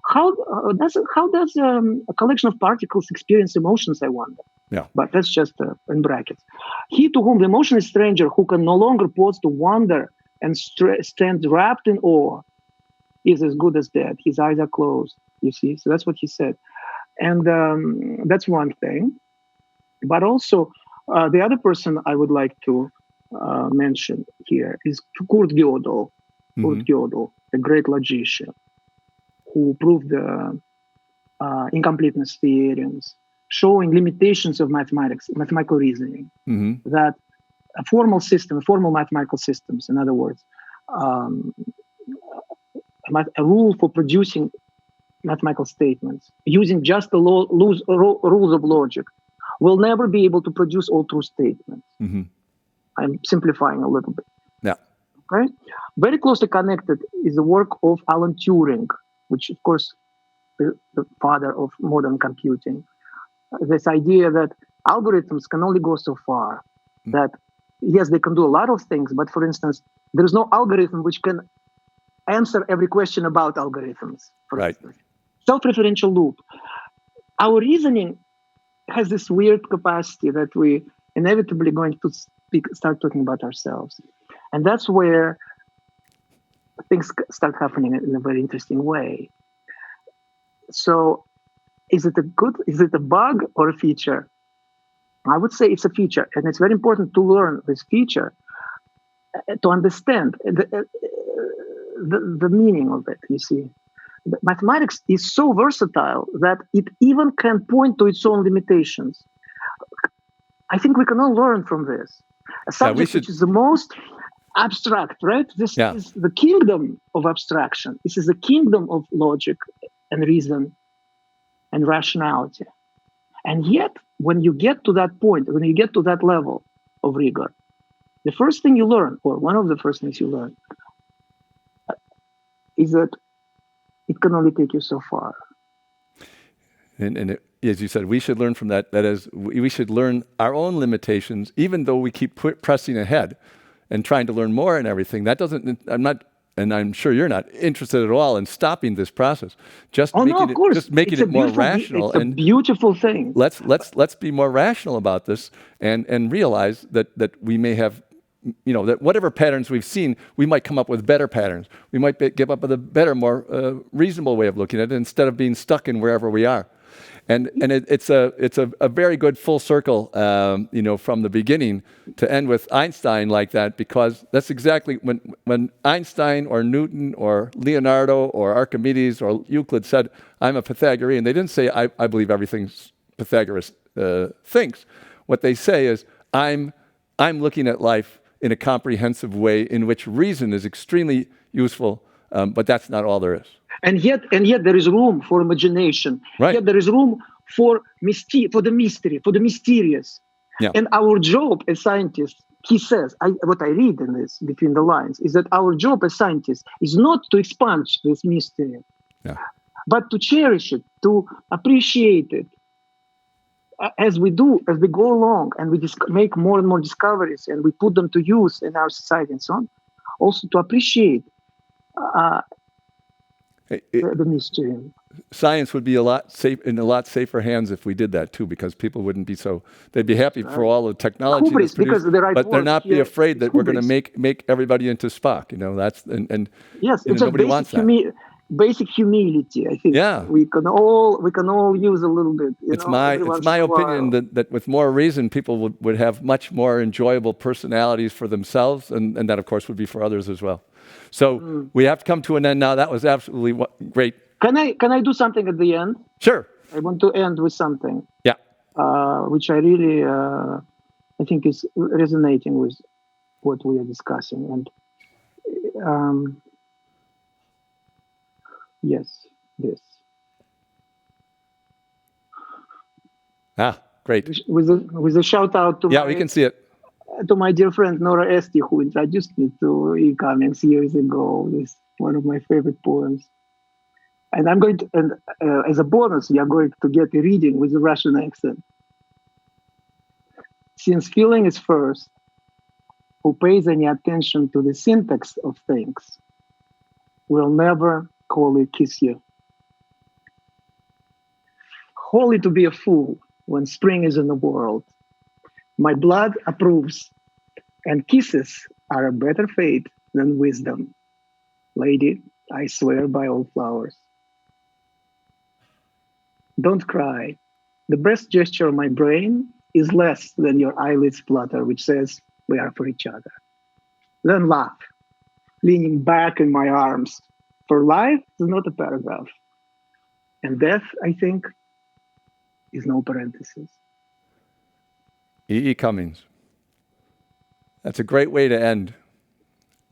How does a collection of particles experience emotions, I wonder? Yeah. But that's just in brackets. He to whom the emotion is stranger, who can no longer pause to wonder and stand wrapped in awe, is as good as dead. His eyes are closed, you see? So that's what he said. And that's one thing. But also, the other person I would like to mention here is Kurt Gödel. Kurt Gödel, the great logician, who proved the incompleteness theorems, showing limitations of mathematics, mathematical reasoning, that a formal system, formal mathematical systems, in other words, a rule for producing mathematical statements using just the rules of logic will never be able to produce all true statements. I'm simplifying a little bit. Yeah. Okay. Very closely connected is the work of Alan Turing, which, of course, is the father of modern computing. This idea that algorithms can only go so far. That, yes, they can do a lot of things, but for instance, there is no algorithm which can answer every question about algorithms. For instance. Self-referential loop. Our reasoning has this weird capacity that we inevitably going to start talking about ourselves. And that's where things start happening in a very interesting way. So is it a bug or a feature? I would say it's a feature. And it's very important to learn this feature to understand the meaning of it, you see. Mathematics is so versatile that it even can point to its own limitations. I think we can all learn from this. A subject which is the most abstract, right? This is the kingdom of abstraction. This is the kingdom of logic and reason and rationality. And yet, when you get to that point, when you get to that level of rigor, the first thing you learn, or one of the first things you learn, is that it can only take you so far. And as you said, we should learn from that. That is, we should learn our own limitations, even though we keep pressing ahead. and trying to learn more and everything. That doesn't, I'm not, and I'm sure you're not interested at all in stopping this process. Just Oh no, making of it, course. just making It's it a more beautiful, rational. it's a And beautiful thing. let's be more rational about this and realize that we may have, that whatever patterns we've seen, we might come up with better patterns. We might give up with a better, more reasonable way of looking at it instead of being stuck in wherever we are. And it's a very good full circle, from the beginning to end with Einstein like that, because that's exactly when Einstein or Newton or Leonardo or Archimedes or Euclid said, "I'm a Pythagorean," they didn't say, I believe everything Pythagoras thinks. What they say is, I'm looking at life in a comprehensive way in which reason is extremely useful, but that's not all there is. And yet there is room for imagination. Right. Yet there is room for the mystery, for the mysterious. Yeah. And our job as scientists, he says, what I read in this between the lines, is that our job as scientists is not to expunge this mystery, Yeah. but to cherish it, to appreciate it. As we go along and we make more and more discoveries and we put them to use in our society and so on, also to appreciate the mystery. Science would be in a lot safer hands if we did that too, because people wouldn't be they'd be happy for all the technology Hubris, that's produced, because the right but they're word not be here afraid that is we're going to hubris. make everybody into Spock. That's and Yes, it's just nobody wants that. basic humility. I think Yeah. we can all use a little bit. It's my opinion that with more reason, people would have much more enjoyable personalities for themselves, and that of course would be for others as well. So we have to come to an end now. That was absolutely great. Can I do something at the end? Sure. I want to end with something. Yeah. Which I really I think is resonating with what we are discussing. And yes, this. Great. With a shout out to we can see it. To my dear friend Nora Esti, who introduced me to E. Cummings years ago. This is one of my favorite poems. And I'm going to, and as a bonus, we are going to get a reading with a Russian accent. Since feeling is first, who pays any attention to the syntax of things will never wholly kiss you. Wholly to be a fool when spring is in the world. My blood approves, and kisses are a better fate than wisdom. Lady, I swear by all flowers. Don't cry. The best gesture of my brain is less than your eyelids flutter, which says we are for each other. Then laugh, leaning back in my arms. For life is not a paragraph. And death, I think, is no parenthesis. E. Cummings. That's a great way to end,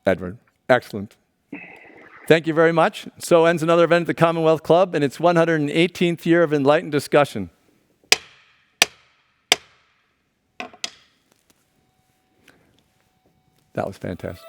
Edward. Excellent. Thank you very much. So ends another event at the Commonwealth Club in its 118th year of enlightened discussion. That was fantastic.